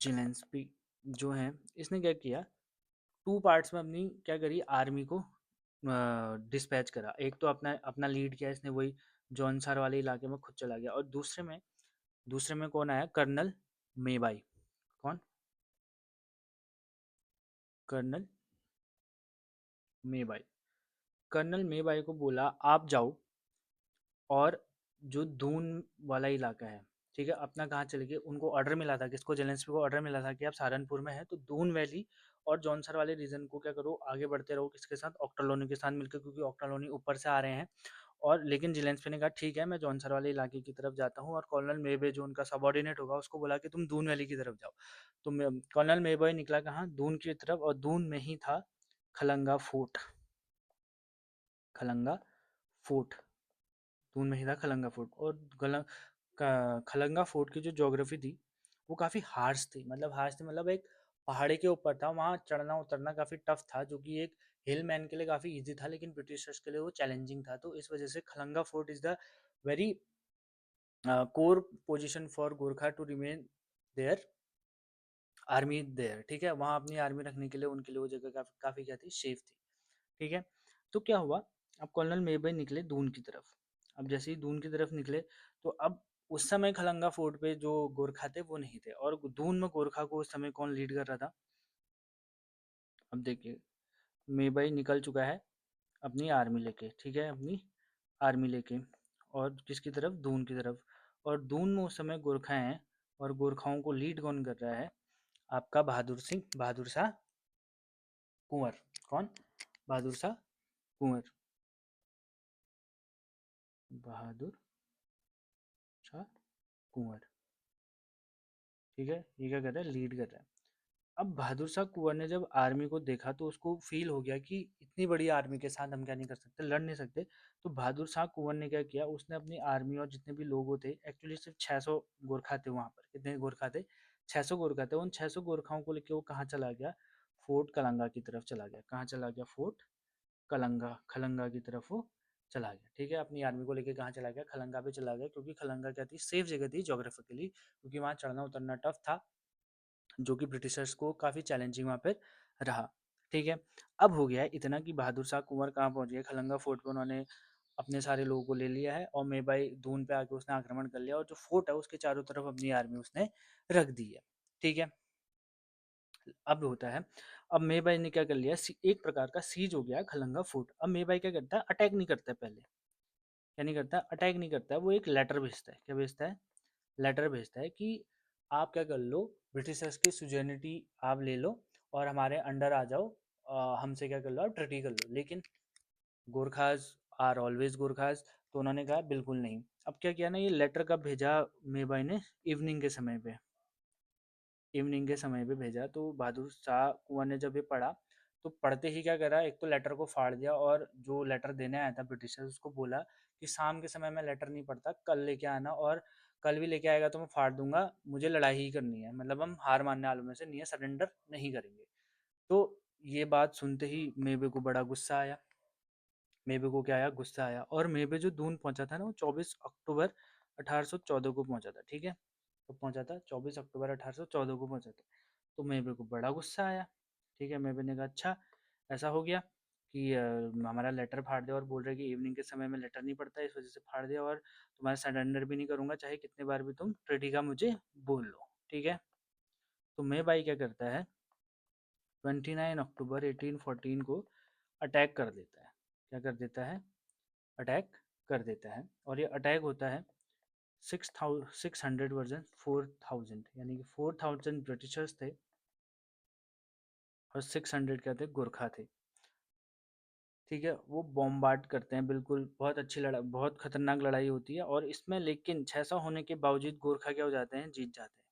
जेलेंस्की जो है इसने क्या किया, टू पार्ट्स में अपनी क्या करी, आर्मी को डिस्पैच करा। एक तो अपना अपना लीड किया इसने, वही जौनसार वाले इलाके में खुद चला गया, और दूसरे में कौन आया, कर्नल मेबाई। कौन? कर्नल मेबाई। कर्नल मेबाई को बोला आप जाओ, और जो दून वाला इलाका है, ठीक है, अपना कहाँ चले गए, उनको ऑर्डर मिला था, किसको, जेलेंस्की को ऑर्डर मिला था कि आप सहारनपुर में है तो दून वैली और जौनसर वाले रीजन को क्या करो, आगे बढ़ते रहो, किसके साथ, ऑक्टालोनी के साथ मिलकर, क्योंकि ऑक्टालोनी ऊपर से आ रहे हैं। और लेकिन जेलेंस्की ने कहा ठीक है, मैं जौनसर वाले इलाके की तरफ जाता हूँ, और कर्नल मेबे जो उनका सबॉर्डिनेट होगा उसको बोला कि तुम दून वैली की तरफ जाओ। तो कर्नल मेबे निकला कहाँ, दून की तरफ, और दून में ही था खलंगा फोर्ट। खलंगा फोर्ट, दून में ही था खलंगा फोर्ट। और खलंगा फोर्ट की जो ज्योग्राफी थी वो काफ़ी हार्श थी, मतलब एक पहाड़ी के ऊपर था, वहाँ चढ़ना उतरना काफ़ी टफ था, जो कि एक हिल मैन के लिए काफ़ी इजी था, लेकिन ब्रिटिशर्स के लिए वो चैलेंजिंग था। तो इस वजह से Khalanga fort is the very core position for Gorkha to remain there army there, ठीक है, वहाँ अपनी आर्मी रखने के लिए उनके लिए वो जगह काफ़ी काफ़ी क्या थी, सेफ थी, ठीक है। तो क्या हुआ, अब कर्नल मेबे निकले दून की तरफ। अब जैसे ही दून की तरफ निकले, तो अब उस समय खलंगा फोर्ट पे जो गोरखा थे वो नहीं थे, और दून में गोरखा को उस समय कौन लीड कर रहा था। अब देखिए, मेबई निकल चुका है अपनी आर्मी लेके, ठीक है, अपनी आर्मी लेके, और किसकी तरफ, दून की तरफ। और दून में उस समय गोरखा हैं, और गोरखाओं को लीड कौन कर रहा है, आपका बहादुर शाह कुंवर। कौन? बहादुर शाह कुंवर। बहादुर शाह कुंवर, ठीक है, ये क्या कर रहा है, लीड कर रहा है। अब बहादुर शाह कुंवर ने जब आर्मी को देखा तो उसको फील हो गया कि इतनी बड़ी आर्मी के साथ हम क्या नहीं कर सकते, लड़ नहीं सकते। तो बहादुर शाह कुंवर ने क्या किया, उसने अपनी आर्मी और जितने भी लोग थे, एक्चुअली सिर्फ 600 गोरखा थे वहाँ पर, कितने गोरखा थे, 600 गोरखा थे, उन 600 गोरखाओं को लेकर वो कहाँ चला गया, फोर्ट कलंगा की तरफ चला गया। कहाँ चला गया, फोर्ट कलंगा, खलंगा की तरफ वो चला गया, ठीक है, अपनी आर्मी को लेकर कहाँ चला गया, खलंगा पे चला गया, क्योंकि खलंगा क्या थी, सेफ जगह थी जोग्राफिकली, क्योंकि वहाँ चढ़ना उतरना टफ था, जो कि ब्रिटिशर्स को काफ़ी चैलेंजिंग वहाँ पर रहा, ठीक है। अब हो गया है इतना कि बहादुर शाह कुंवर कहाँ पहुँच गए, खलंगा फोर्ट पे उन्होंने अपने सारे लोगों को ले लिया है, और मेबाई दून पे आके उसने आक्रमण कर लिया, और जो फोर्ट है उसके चारों तरफ अपनी आर्मी उसने रख दी है, ठीक है। अब होता है, अब मेबाई ने क्या कर लिया, एक प्रकार का सीज हो गया खलंगा फोर्ट। अब मेबाई क्या करता है, अटैक नहीं करता है पहले, क्या नहीं करता, अटैक नहीं करता है, वो एक लेटर भेजता है। क्या भेजता है, लेटर भेजता है कि आप क्या कर लो, ब्रिटिशर्स की सुजर्निटी आप ले लो, और हमारे अंडर आ जाओ, हमसे क्या कर लो, आप ट्रीटी कर लो। लेकिन गोरखाज आर ऑलवेज गोरखाज, तो उन्होंने कहा बिल्कुल नहीं। अब क्या किया ना, ये लेटर कब भेजा मेबाई ने, इवनिंग के समय पे, इवनिंग के समय पे भेजा। तो बहादुर शाह कुंवर ने जब ये पढ़ा, तो पढ़ते ही क्या करा, एक तो लेटर को फाड़ दिया, और जो लेटर देने आया था ब्रिटिशर्स उसको बोला कि शाम के समय में लेटर नहीं पढ़ता, कल लेके आना, और कल भी लेके आएगा तो मैं फाड़ दूंगा, मुझे लड़ाई ही करनी है, मतलब हम हार मानने वालों में से नहीं है, सरेंडर नहीं करेंगे। तो ये बात सुनते ही मेबे को बड़ा गुस्सा आया, मेबे को क्या आया, गुस्सा आया। और मेबे जो दून पहुंचा था ना, वो 24 अक्टूबर 1814 को पहुंचा था, ठीक है, तो पहुंचा था 24 अक्टूबर 1814 को पहुंचा था। तो मेबे को बड़ा गुस्सा आया, ठीक है, मेबे ने कहा अच्छा ऐसा हो गया कि हमारा लेटर फाड़ दिया, और बोल रहे कि इवनिंग के समय में लेटर नहीं पड़ता, इस वजह से फाड़ दिया, और तुम्हारा सरेंडर भी नहीं करूंगा, चाहे कितने बार भी तुम ट्रेटी का मुझे बोल लो, ठीक है। तो मेबाई क्या करता है, 29 अक्टूबर 1814 को अटैक कर देता है। क्या कर देता है, अटैक कर देता है। और ये अटैक होता है 600 वर्जन 4000, यानी कि 4000 ब्रिटिशर्स थे, और 600 क्या थे, गोरखा थे, ठीक है। वो बॉम्बार्ड करते हैं, बिल्कुल बहुत अच्छी लड़ाई, बहुत खतरनाक लड़ाई होती है, और इसमें लेकिन 600 होने के बावजूद गोरखा क्या हो जाते हैं, जीत जाते हैं।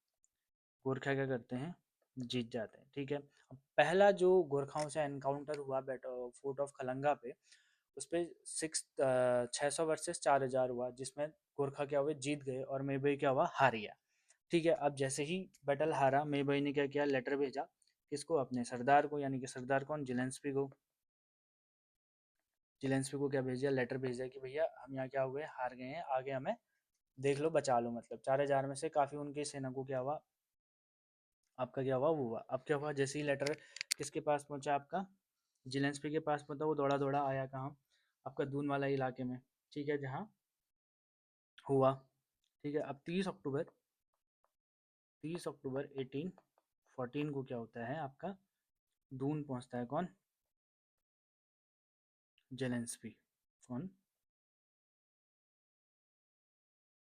गोरखा क्या करते हैं, जीत जाते हैं, ठीक है। अब पहला जो गोरखाओं से एनकाउंटर हुआ फोर्ट ऑफ खलंगा पे, उस पे 600 वर्सेस 4000 हुआ, जिसमें गोरखा क्या हुए, जीत गए, और मेबई क्या हुआ, हार गया, ठीक है। अब जैसे ही बैटल हारा, मेबई ने क्या किया, लेटर भेजा, किसको, अपने सरदार को, यानी कि सरदार कौन, जेलेंस्की को। जेलेंस्की को क्या भेज दिया, लेटर भेज दिया कि भैया हम यहाँ क्या हुए, हार गए हैं, आगे हमें देख लो, बचा लो, मतलब 4000 में से काफ़ी उनकी सेना को क्या हुआ, आपका क्या हुआ वो हुआ। अब क्या हुआ, जैसे ही लेटर किसके पास पहुंचा, आपका जिलेंस्की के पास पहुंचा, वो दौड़ा दौड़ा आया कहाँ, आपका दून वाला इलाके में, ठीक है, जहाँ हुआ। ठीक है, अब 30 अक्टूबर 1814 को क्या होता है, आपका दून पहुंचता है कौन, जेलेंस्की। कौन,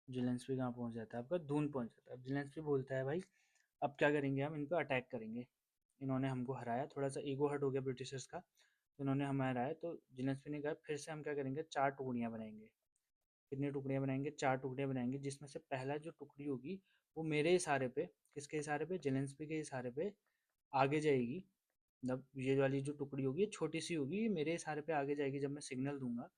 जेलेंस्की कहाँ पहुंच जाता है, आपका दून पहुंच जाता है। अब जेलेंस्की बोलता है भाई अब क्या करेंगे, हम इन पर अटैक करेंगे, इन्होंने हमको हराया, थोड़ा सा ईगो हर्ट हो गया ब्रिटिशर्स का, तो इन्होंने हमें हराया, तो जेलेंस्की ने कहा फिर से हम क्या करेंगे, 4 टुकड़ियाँ बनाएंगे। कितनी टुकड़ियाँ बनाएंगे, 4 टुकड़ियाँ बनाएंगे, जिसमें से पहला जो टुकड़ी होगी वो मेरे इशारे पे, किसके इशारे पे, जेलेंस्की के इशारे पे आगे जाएगी। मतलब ये वाली जो टुकड़ी होगी ये छोटी सी होगी, ये मेरे इशारे पे आगे जाएगी जब मैं सिग्नल दूंगा।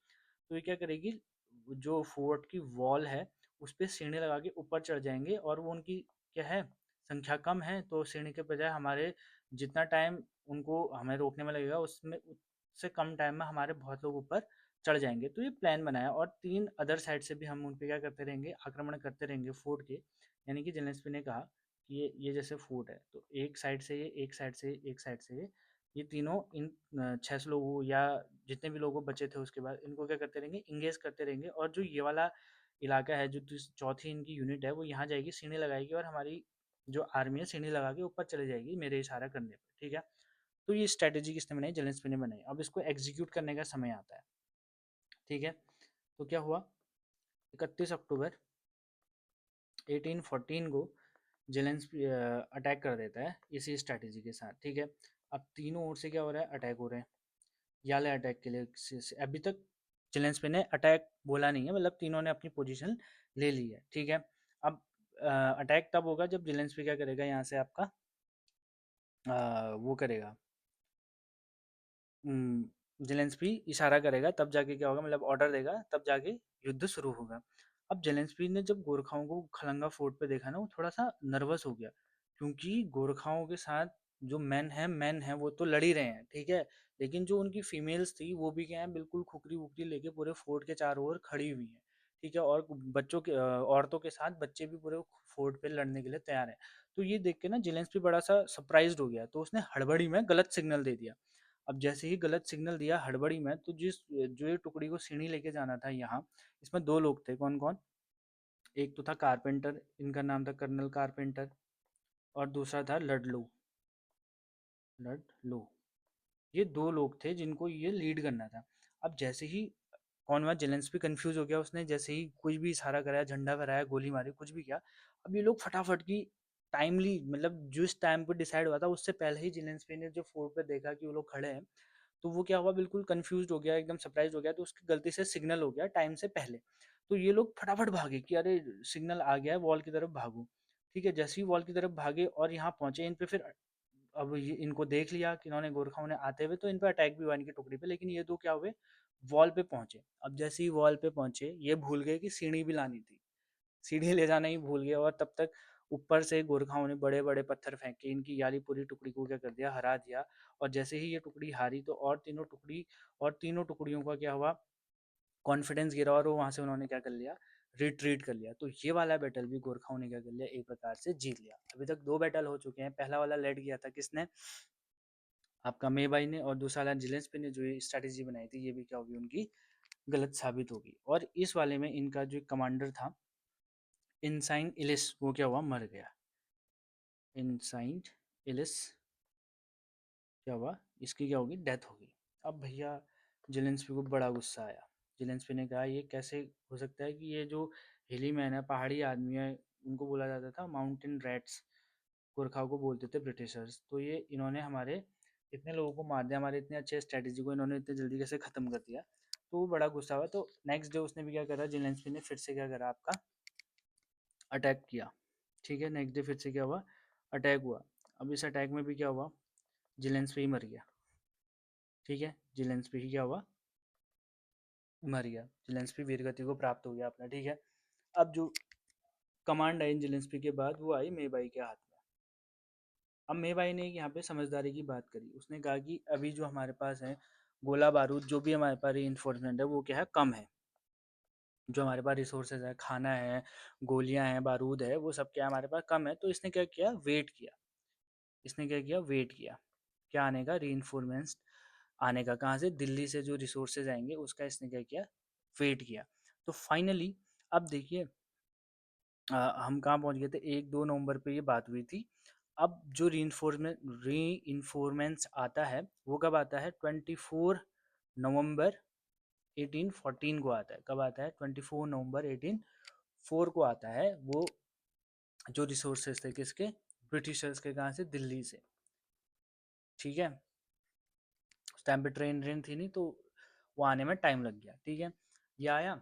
तो ये क्या करेगी, जो फोर्ट की वॉल है उस पर सीढ़ी लगा के ऊपर चढ़ जाएंगे, और वो उनकी क्या है, संख्या कम है, तो सीढ़ी के बजाय हमारे जितना टाइम उनको हमें रोकने में लगेगा उसमें उससे कम टाइम में हमारे बहुत लोग ऊपर चढ़ जाएंगे। तो ये प्लान बनाया, और 3 अदर साइड से भी हम उन पर क्या करते रहेंगे, आक्रमण करते रहेंगे फोर्ट के। यानी कि जेलेंस्की ने कहा कि ये जैसे फोर्ट है, तो एक साइड से ये, एक साइड से एक साइड से ये तीनों इन 600 लोगों या जितने भी लोगों बचे थे उसके बाद इनको क्या करते रहेंगे, इंगेज करते रहेंगे, और जो ये वाला इलाका है, जो चौथी इनकी यूनिट है वो यहाँ जाएगी, सीढ़ी लगाएगी, और हमारी जो आर्मी है सीढ़ी लगा के ऊपर चले जाएगी मेरे इशारा करने पर, ठीक है। तो ये स्ट्रैटेजी किसने बनाई, जेलेंस्की ने बनाई। अब इसको एग्जीक्यूट करने का समय आता है, ठीक है। तो क्या हुआ, 31 अक्टूबर 1814 को जेलेंस्की अटैक कर देता है इसी स्ट्रैटेजी के साथ, ठीक है। अब तीनों ओर से क्या हो रहा है, अटैक हो रहे हैं, याले अटैक के लिए अभी तक जेलेंस्की ने अटैक बोला नहीं है, मतलब तीनों ने अपनी पोजीशन ले ली है, ठीक है। अब अटैक तब होगा जब जेलेंस्की क्या करेगा, यहाँ से आपका वो करेगा, जेलेंस्की इशारा करेगा तब जाके क्या होगा, मतलब ऑर्डर देगा तब जाके युद्ध शुरू होगा। अब जेलेंस्की ने जब गोरखाओं को खलंगा फोर्ट पे देखा ना, वो थोड़ा सा नर्वस हो गया, क्योंकि गोरखाओं के साथ जो मैन है वो तो लड़ ही रहे हैं, ठीक है, लेकिन जो उनकी फीमेल्स थी वो भी क्या है, बिल्कुल खुकरी वुकरी लेके पूरे फोर्ट के चारों ओर खड़ी हुई है, ठीक है, और बच्चों के औरतों के साथ बच्चे भी पूरे फोर्ट पे लड़ने के लिए तैयार है। तो ये देख के ना जेलेंस्की बड़ा सा सरप्राइज्ड हो गया, तो उसने हड़बड़ी में गलत सिग्नल दे दिया। अब जैसे ही गलत सिग्नल दिया हड़बड़ी में, तो जो ये टुकड़ी को सीढ़ी लेके जाना था यहाँ, इसमें 2 लोग थे, कौन कौन, एक तो था कारपेंटर, इनका नाम था कर्नल कारपेंटर, और दूसरा था लड लो। ये 2 लोग थे जिनको ये लीड करना था। अब जैसे ही कौन हुआ, जेलेंस्की कंफ्यूज हो गया, उसने जैसे ही कुछ भी इशारा कराया, झंडा फहराया, गोली मारी, कुछ भी किया। अब ये लोग फटाफट की टाइमली, मतलब जिस टाइम पे डिसाइड हुआ था उससे पहले ही जेलेंस्की ने जो फोर्ट पे देखा कि वो लोग खड़े हैं, तो वो क्या हुआ, बिल्कुल कंफ्यूज हो गया, एकदम सरप्राइज हो गया, तो उसकी गलती से सिग्नल हो गया टाइम से पहले। तो ये लोग फटाफट भागे कि अरे सिग्नल आ गया है, वॉल की तरफ भागो, ठीक है। जैसे ही वॉल की तरफ भागे और यहाँ पहुंचे, इन पे फिर अब ये इनको देख लिया कि इन्होंने गोरखाओं ने आते हुए, तो इन पे अटैक भी हुआ इनकी टुकड़ी पे, लेकिन ये दो क्या हुए, वॉल पे पहुंचे। अब जैसे ही वॉल पे पहुंचे, ये भूल गए कि सीढ़ी भी लानी थी, सीढ़ी ले जाना ही भूल गए, और तब तक ऊपर से गोरखाओं ने बड़े बड़े पत्थर फेंके, इनकी याली पूरी टुकड़ी को क्या कर दिया, हरा दिया। और जैसे ही ये टुकड़ी हारी, तो और तीनों टुकड़ियों का क्या हुआ, कॉन्फिडेंस गिरा, और वो वहां से उन्होंने क्या कर लिया, रिट्रीट कर लिया। तो ये वाला बैटल भी गोरखाओं ने क्या कर लिया, एक प्रकार से जीत लिया। अभी तक 2 बैटल हो चुके हैं, पहला वाला लेड किया था किसने, आपका मेबाई ने, और दूसरा वाला जिलेंस्की ने जो ये स्ट्रैटेजी बनाई थी, ये भी क्या होगी, उनकी गलत साबित होगी। और इस वाले में इनका जो कमांडर था इनसाइन इलिस, वो क्या हुआ, मर गया। इनसाइन इलिस क्या हुआ, इसकी क्या होगी, डेथ होगी। अब भैया जेलेंस्की को बड़ा गुस्सा आया। जेलेंस्की ने कहा ये कैसे हो सकता है कि ये जो हिली मैन है, पहाड़ी आदमी है, उनको बोला जाता था माउंटेन रैट्स, गोरखाओं को बोलते थे ब्रिटिशर्स, तो ये इन्होंने हमारे इतने लोगों को मार दिया, हमारे इतने अच्छे स्ट्रेटेजी को इन्होंने इतने जल्दी कैसे ख़त्म कर दिया। तो वो बड़ा गुस्सा हुआ। तो नेक्स्ट डे उसने भी क्या करा, जेलेंस्की ने फिर से क्या करा, आपका अटैक किया, ठीक है। नेक्स्ट डे फिर से क्या हुआ, अटैक हुआ। अब इस अटैक में भी क्या हुआ, जेलेंस्की मर गया, ठीक है। जेलेंस्की क्या हुआ, मर गया। जेलेंस्की वीरगति को प्राप्त हो गया अपना, ठीक है। अब जो कमांड आई जेलेंस्की के बाद, वो आई मेबाई के हाथ में। अब मेबाई ने यहाँ पे समझदारी की बात करी, उसने कहा कि अभी जो हमारे पास है गोला बारूद, जो भी हमारे पास इन्फोर्समेंट है, वो क्या है, कम है। जो हमारे पास रिसोर्सेज है, खाना है, गोलियां हैं, बारूद है, वो सब क्या हमारे पास कम है। तो इसने क्या किया, वेट किया, इसने क्या किया, वेट किया क्या आने का, रीइंफोर्समेंट आने का। कहाँ से, दिल्ली से जो रिसोर्सेज आएंगे उसका इसने क्या किया, वेट किया। तो फाइनली अब देखिए हम कहाँ पहुँच गए थे, 1-2 नवंबर पे ये बात हुई थी। अब जो री इन्फोर्मेंट्स आता है वो कब आता है, 24 नवंबर 1814 को आता है। कब आता है, 24 नवंबर 1804 को आता है। वो जो रिसोर्सेज थे किसके, ब्रिटिशर्स के। कहाँ से, दिल्ली से। ठीक है, उस टाइम पे ट्रेन थी नहीं, तो वो आने में टाइम लग गया। ठीक है, ये आया।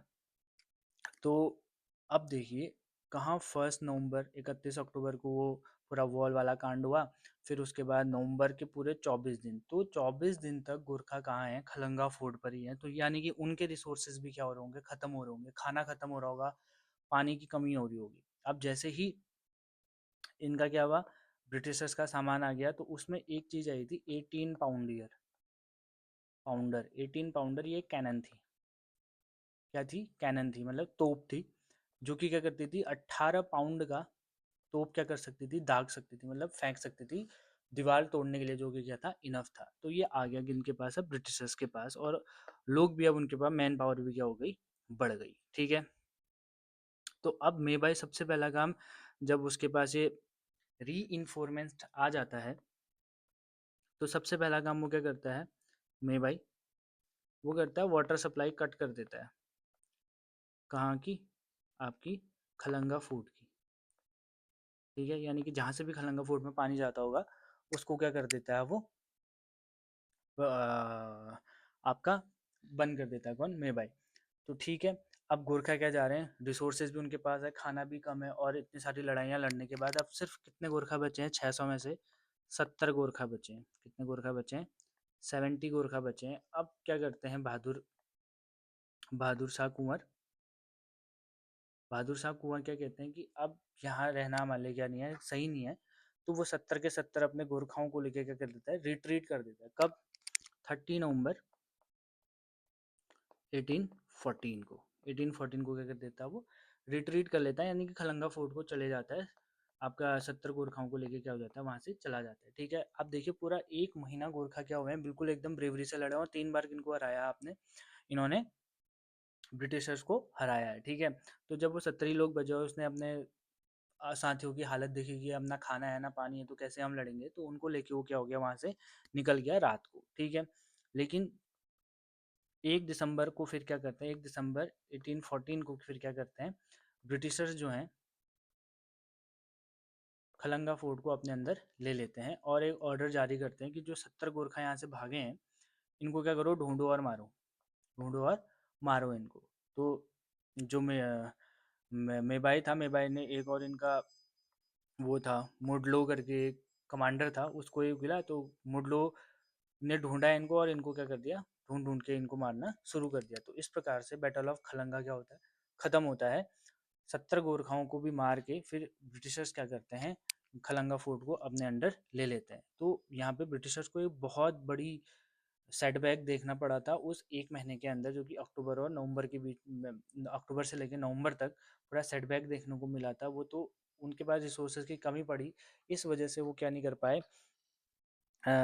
तो अब देखिए कहाँ, 1 नवंबर 31 अक्टूबर को वो पूरा वॉल वाला कांड हुआ। फिर उसके बाद नवंबर के पूरे 24 दिन, तो 24 दिन तक गोरखा कहाँ है, खलंगा फोर्ट पर ही है। तो यानी कि उनके रिसोर्सेज भी क्या हो रहे होंगे, खत्म हो रहे होंगे, खाना खत्म हो रहा होगा, पानी की कमी हो रही होगी। अब जैसे ही इनका क्या हुआ, ब्रिटिशर्स का सामान आ गया, तो उसमें एक चीज आई थी, 18 पाउंडर ये कैनन थी। क्या थी, कैनन थी, मतलब तोप थी, जो कि क्या करती थी, 18 पाउंड का तोप क्या कर सकती थी, दाग सकती थी, मतलब फेंक सकती थी दीवार तोड़ने के लिए, जो कि क्या था, इनफ था। तो ये आ गया किनके पास, अब ब्रिटिशर्स के पास। और लोग भी अब उनके पास, मैन पावर भी क्या हो गई, बढ़ गई। ठीक है, तो अब मेवाई सबसे पहला काम, जब उसके पास ये री इन्फोर्समेंट आ जाता है, तो सबसे पहला काम वो क्या करता है, मेवाई वो करता है, वाटर सप्लाई कट कर देता है। कहाँ की, आपकी खलंगा फोर्ट की। ठीक है, यानी कि जहाँ से भी खलंगा फोर्ट में पानी जाता होगा उसको क्या कर देता है, वो आपका बंद कर देता है। कौन, मेवाई। तो ठीक है, अब गोरखा क्या जा रहे हैं, रिसोर्सेज भी उनके पास है, खाना भी कम है, और इतनी सारी लड़ाइयाँ लड़ने के बाद अब सिर्फ कितने गोरखा बचे हैं, 600 में से 70 गोरखा बचे हैं। कितने गोरखा बचे हैं, 70 गोरखा बचे हैं। अब क्या करते हैं, बहादुर शाह कुंवर, क्या कहते हैं कि अब यहाँ रहना हमारे लिए क्या नहीं है, सही नहीं है। तो वो 70 के 70 अपने गोरखाओं को लेके क्या कर देता है, रिट्रीट कर देता है। कब, 30 नवंबर 1814 को। 1814 को क्या कर देता है, वो रिट्रीट कर लेता है, यानी कि खलंगा फोर्ट को चले जाता है। आपका 70 गोरखाओं को लेके क्या हो जाता है, वहां से चला जाता है। ठीक है, अब देखिए पूरा 1 महीना गोरखा क्या हुए हैं, बिल्कुल एकदम ब्रेवरी से लड़े, और 3 बार किनको हराया आपने, इन्होंने ब्रिटिशर्स को हराया है। ठीक है, तो जब वो 70 लोग बचे और उसने अपने साथियों की हालत देखी कि अब ना खाना है ना पानी है, तो कैसे हम लड़ेंगे, तो उनको लेके वो क्या हो गया, वहां से निकल गया रात को। ठीक है, लेकिन 1 दिसंबर को फिर क्या करते हैं, 1 दिसंबर 1814 को फिर क्या करते हैं, ब्रिटिशर्स जो हैं खलंगा फोर्ट को अपने अंदर ले लेते हैं, और एक ऑर्डर जारी करते हैं कि जो 70 गोरखा यहाँ से भागे हैं, इनको क्या करो, ढूंढो और मारो, ढूंढो और मारो इनको। तो जो मेबाई था, मेबाई ने एक और इनका वो था, मुडलो करके एक कमांडर था, उसको ये मिला, तो मुडलो ने ढूंढा इनको, और इनको क्या कर दिया, ढूंढ ढूंढ के इनको मारना शुरू कर दिया। तो इस प्रकार से बैटल ऑफ खलंगा क्या होता है, खत्म होता है। 70 गोरखाओं को भी मार के फिर ब्रिटिशर्स क्या करते हैं, खलंगा फोर्ट को अपने अंडर ले लेते हैं। तो यहाँ पे ब्रिटिशर्स को एक बहुत बड़ी सेटबैक देखना पड़ा था उस 1 महीने के अंदर, जो कि अक्टूबर और नवंबर के बीच में, अक्टूबर से लेकर नवंबर तक पूरा सेटबैक देखने को मिला था। वो तो उनके पास रिसोर्सेज की कमी पड़ी, इस वजह से वो क्या नहीं कर पाए,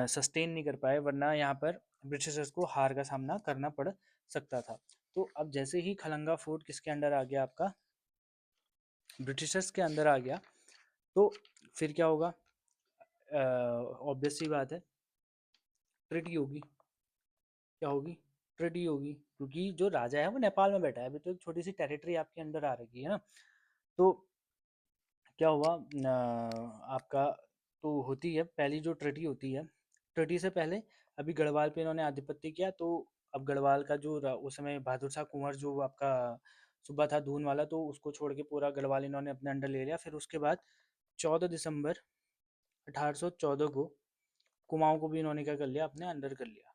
सस्टेन नहीं कर पाए, वरना यहाँ पर ब्रिटिशर्स को हार का सामना करना पड़ सकता था। तो अब जैसे ही खलंगा फोर्ट किसके अंडर आ गया, आपका ब्रिटिशर्स के अंदर आ गया, तो फिर क्या होगा, ऑब्वियस सी बात है, ट्रीटी होगी। क्या होगी, ट्रीटी होगी, क्योंकि जो राजा है वो नेपाल में बैठा है, अभी तो एक छोटी सी टेरिटरी आपके अंदर आ रही है ना। तो क्या हुआ, आपका तो होती है पहली जो ट्रीटी होती है, ट्रीटी से पहले अभी गढ़वाल पे इन्होंने आधिपत्य किया। तो अब गढ़वाल का जो उस समय बहादुर शाह कुंवर जो आपका सूबा था दून वाला, तो उसको छोड़ के पूरा गढ़वाल इन्होंने अपने अंडर ले लिया। फिर उसके बाद 14 दिसंबर 1814 को कुमाऊं को भी इन्होंने क्या कर लिया, अपने अंडर कर लिया।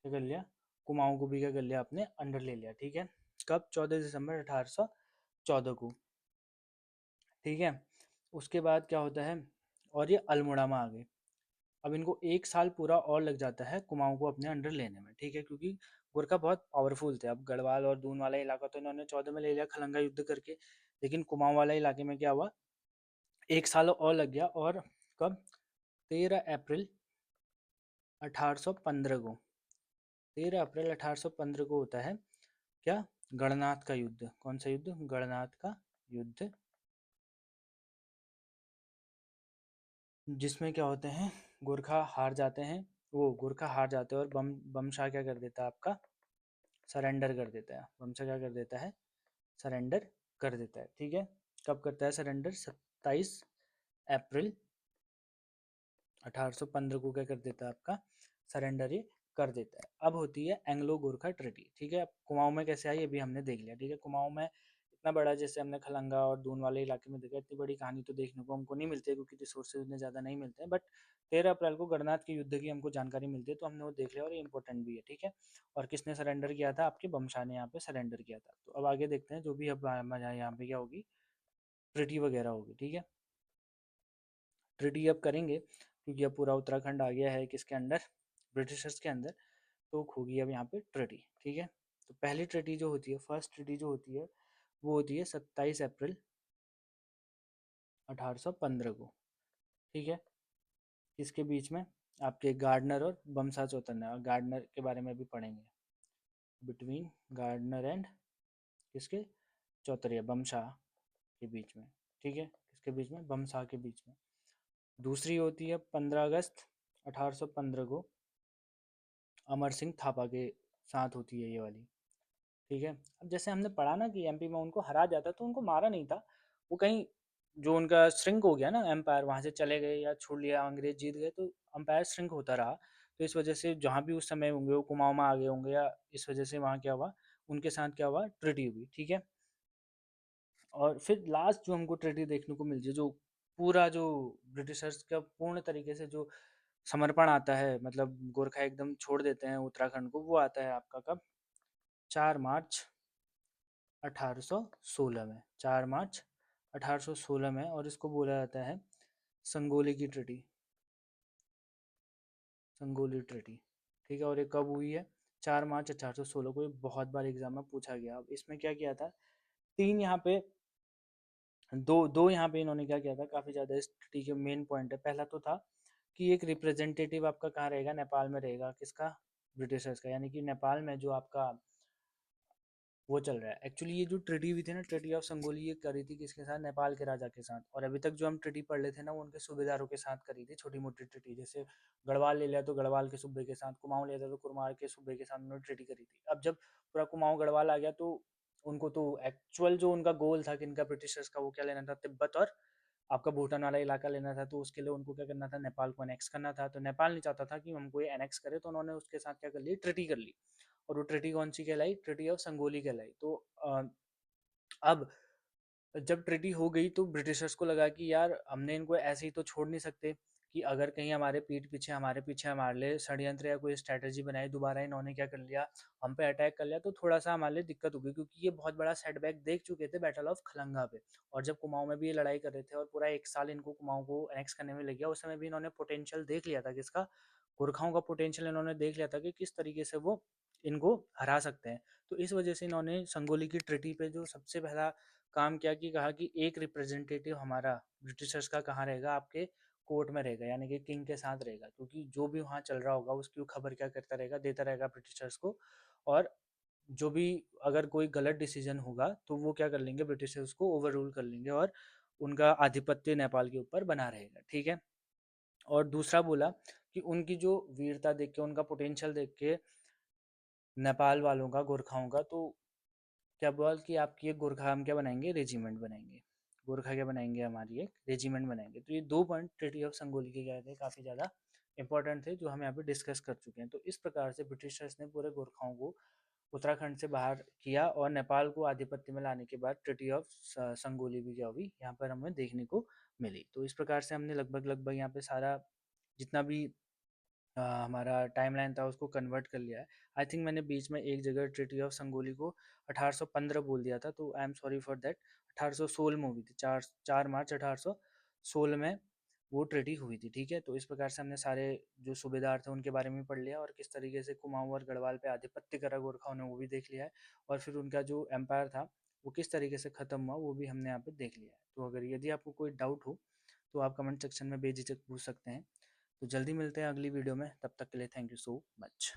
क्या कर लिया, कुमाऊं को भी क्या कर लिया, अपने अंडर ले लिया। ठीक है, कब, 14 दिसंबर 1814 को। ठीक है, उसके बाद क्या होता है, और ये अल्मोड़ा में आ गए। अब इनको 1 साल पूरा और लग जाता है कुमाऊं को अपने अंडर लेने में। ठीक है, क्योंकि गोरखा बहुत पावरफुल थे। अब गढ़वाल और दून वाला इलाका तो इन्होंने 14 में ले लिया खलंगा युद्ध करके, लेकिन कुमाऊं वाला इलाके में क्या हुआ, 1 साल और लग गया। और कब, 13 अप्रैल 1815 को 13 अप्रैल 1815 को होता है क्या? गणनाथ का युद्ध। कौन सा युद्ध? गणनाथ का युद्ध, जिसमें क्या होते हैं, गोरखा हार जाते हैं, वो गोरखा हार जाते हैं और बमशाह क्या कर देता है आपका? सरेंडर कर देता है। बमशाह क्या कर देता है? सरेंडर कर देता है। ठीक है, कब करता है सरेंडर? 27 अप्रैल 1815 को क्या कर देता है आपका? सरेंडर ये कर देता है। अब होती है एंग्लो गोरखा ट्रीटी। ठीक है, अब कुमाऊं में कैसे आई अभी हमने देख लिया। ठीक है, कुमाऊं में इतना बड़ा, जैसे हमने खलंगा और दून वाले इलाके में देखा, इतनी बड़ी कहानी तो देखने को हमको नहीं मिलती है क्योंकि रिसोर्सेज इतने ज़्यादा नहीं मिलते हैं। बट 13 अप्रैल को गणनाथ के युद्ध की हमको जानकारी मिलती है, तो हमने वो देख लिया और ये इंपॉर्टेंट भी है। ठीक है, और किसने सरेंडर किया था? आपके बमशाह ने यहाँ पे सरेंडर किया था। तो अब आगे देखते हैं जो भी अब यहाँ पे क्या होगी, ट्रिटी वगैरह होगी। ठीक है, ट्रिटी अब करेंगे क्योंकि अब पूरा उत्तराखंड आ गया है किसके अंडर? ब्रिटिशर्स के अंदर। तो होगी अब यहाँ पे ट्रिटी। ठीक है, तो पहली ट्रिटी जो होती है, फर्स्ट ट्रिटी जो होती है, वो होती है 27 अप्रैल 1815 को। ठीक है, किसके बीच में? आपके गार्डनर और बमसा चौतन्य। और गार्डनर के बारे में भी पढ़ेंगे, बिटवीन गार्डनर एंड किसके? चौतरिया, बमशाह के बीच में। ठीक है, किसके बीच में? बमशाह के बीच में। दूसरी होती है 15 अगस्त 1815 को, अमर सिंह थापा के साथ होती है ये वाली। ठीक है, अब जैसे हमने पढ़ा ना कि एमपी में उनको हरा जाता, तो उनको मारा नहीं था, वो कहीं जो उनका श्रिंक हो गया ना, एम्पायर वहां से चले गए या छोड़ लिया, अंग्रेज जीत गए, तो एम्पायर श्रिंक होता रहा। तो इस वजह से जहाँ भी उस समय होंगे वो कुमाऊं में आ गए होंगे, या इस वजह से वहाँ क्या हुआ, उनके साथ क्या हुआ, ट्रिटी हुई। ठीक है, और फिर लास्ट जो हमको ट्रिटी देखने को मिलती है, जो पूरा जो ब्रिटिशर्स का पूर्ण तरीके से जो समर्पण आता है, मतलब गोरखा एकदम छोड़ देते हैं उत्तराखंड को, वो आता है आपका कब? 4 मार्च 1816 में। 4 मार्च 1816 में, और इसको बोला जाता है संगोली की ट्रिटी, संगोली ट्रिटी। ठीक है, और ये कब हुई है? 4 मार्च 1816 को। ये बहुत बार एग्जाम में पूछा गया। अब इसमें क्या किया था, तीन यहाँ पे, दो दो यहाँ पे इन्होंने क्या किया था, काफी ज्यादा इस ट्रिटी के मेन पॉइंट है। पहला तो था कि एक रिप्रेजेंटेटिव आपका कहाँ रहेगा? नेपाल में रहेगा। किसका? ब्रिटिशर्स का। यानी कि नेपाल में जो आपका वो चल रहा है। एक्चुअली ये जो ट्रिटी हुई थी ना, ट्रिटी ऑफ संगोली, ये करी थी किसके साथ? नेपाल के राजा के साथ। और अभी तक जो हम ट्रिटी पढ़ लेते थे ना, वो उनके सूबेदारों के साथ करी थी, छोटी मोटी ट्रिटी। जैसे गढ़वाल ले लिया तो गढ़वाल के सूबे के साथ, कुमाऊं ले लिया तो कुमाऊं के सूबे के साथ उन्होंने ट्रिटी करी थी। अब जब पूरा कुमाऊं गढ़वाल आ गया, तो उनको तो एक्चुअल जो उनका गोल था कि इनका ब्रिटिशर्स का, वो क्या लेना था? तिब्बत और आपका भूटान वाला इलाका लेना था। तो उसके लिए उनको क्या करना था? नेपाल को अनेक्स करना था। तो नेपाल नहीं चाहता था कि हमको ये अनेक्स करे, तो उन्होंने उसके साथ क्या कर ली? ट्रिटी कर ली। और वो ट्रिटी कौन सी कहलाई? ट्रिटी ऑफ संगोली कहलाई। तो अब जब ट्रिटी हो गई, तो ब्रिटिशर्स को लगा कि यार हमने इनको ऐसे ही तो छोड़ नहीं सकते, कि अगर कहीं हमारे पीठ पीछे, हमारे पीछे हमारे लिए षड्यंत्र या कोई स्ट्रैटेजी बनाई, दोबारा इन्होंने क्या कर लिया, हम पे अटैक कर लिया, तो थोड़ा सा हमारे लिए दिक्कत होगी। क्योंकि ये बहुत बड़ा सेटबैक देख चुके थे बैटल ऑफ खलंगा पे, और जब कुमाऊं में भी ये लड़ाई कर रहे थे और पूरा 1 साल इनको कुमाऊं को एनेक्स करने में लग गया, उस समय भी इन्होंने पोटेंशियल देख लिया था। किसका? गोरखाओं का पोटेंशियल इन्होंने देख लिया था कि किस तरीके से वो इनको हरा सकते हैं। तो इस वजह से इन्होंने संगोली की ट्रिटी पे जो सबसे पहला काम किया, कि कहा कि एक रिप्रेजेंटेटिव हमारा ब्रिटिशर्स का कहाँ रहेगा? आपके कोर्ट में रहेगा, यानी कि किंग के साथ रहेगा। क्योंकि जो भी वहाँ चल रहा होगा उसकी वो खबर क्या करता रहेगा? देता रहेगा ब्रिटिशर्स को। और जो भी अगर कोई गलत डिसीजन होगा, तो वो क्या कर लेंगे? ब्रिटिशर्स को ओवर रूल कर लेंगे, और उनका आधिपत्य नेपाल के ऊपर बना रहेगा। ठीक है, और दूसरा बोला कि उनकी जो वीरता देख के, उनका पोटेंशियल देख के नेपाल वालों का, गोरखाओं का, तो क्या बोल कि आपकी एक गोरखा हम क्या बनाएंगे? रेजिमेंट बनाएंगे। गोरखा क्या बनाएंगे? हमारी एक रेजिमेंट बनाएंगे। तो ये 2 पॉइंट ट्रिटी ऑफ संगोली के क्या थे, काफ़ी ज़्यादा इंपॉर्टेंट थे, जो हम यहाँ पे डिस्कस कर चुके हैं। तो इस प्रकार से ब्रिटिशर्स ने पूरे गोरखाओं को उत्तराखंड से बाहर किया, और नेपाल को आधिपत्य में लाने के बाद ट्रिटी ऑफ संगोली भी क्या हुई, यहाँ पर हमें देखने को मिली। तो इस प्रकार से हमने लगभग लगभग यहाँ पे सारा जितना भी हमारा टाइमलाइन था उसको कन्वर्ट कर लिया है। आई थिंक मैंने बीच में एक जगह ट्रिटी ऑफ संगोली को 1815 बोल दिया था, तो I am sorry for that. 1816 में हुई थी, 4 मार्च 1816 में वो ट्रिटी हुई थी। ठीक है, तो इस प्रकार से हमने सारे जो सूबेदार थे उनके बारे में पढ़ लिया, और किस तरीके से कुमाऊं और गढ़वाल पे आधिपत्य करा गोरखाओं ने, वो भी देख लिया है। और फिर उनका जो एम्पायर था वो किस तरीके से ख़त्म हुआ, वो भी हमने यहाँ पे देख लिया है। तो अगर यदि आपको कोई डाउट हो, तो आप कमेंट सेक्शन में बेझिझक पूछ सकते हैं। तो जल्दी मिलते हैं अगली वीडियो में, तब तक के लिए थैंक यू सो मच।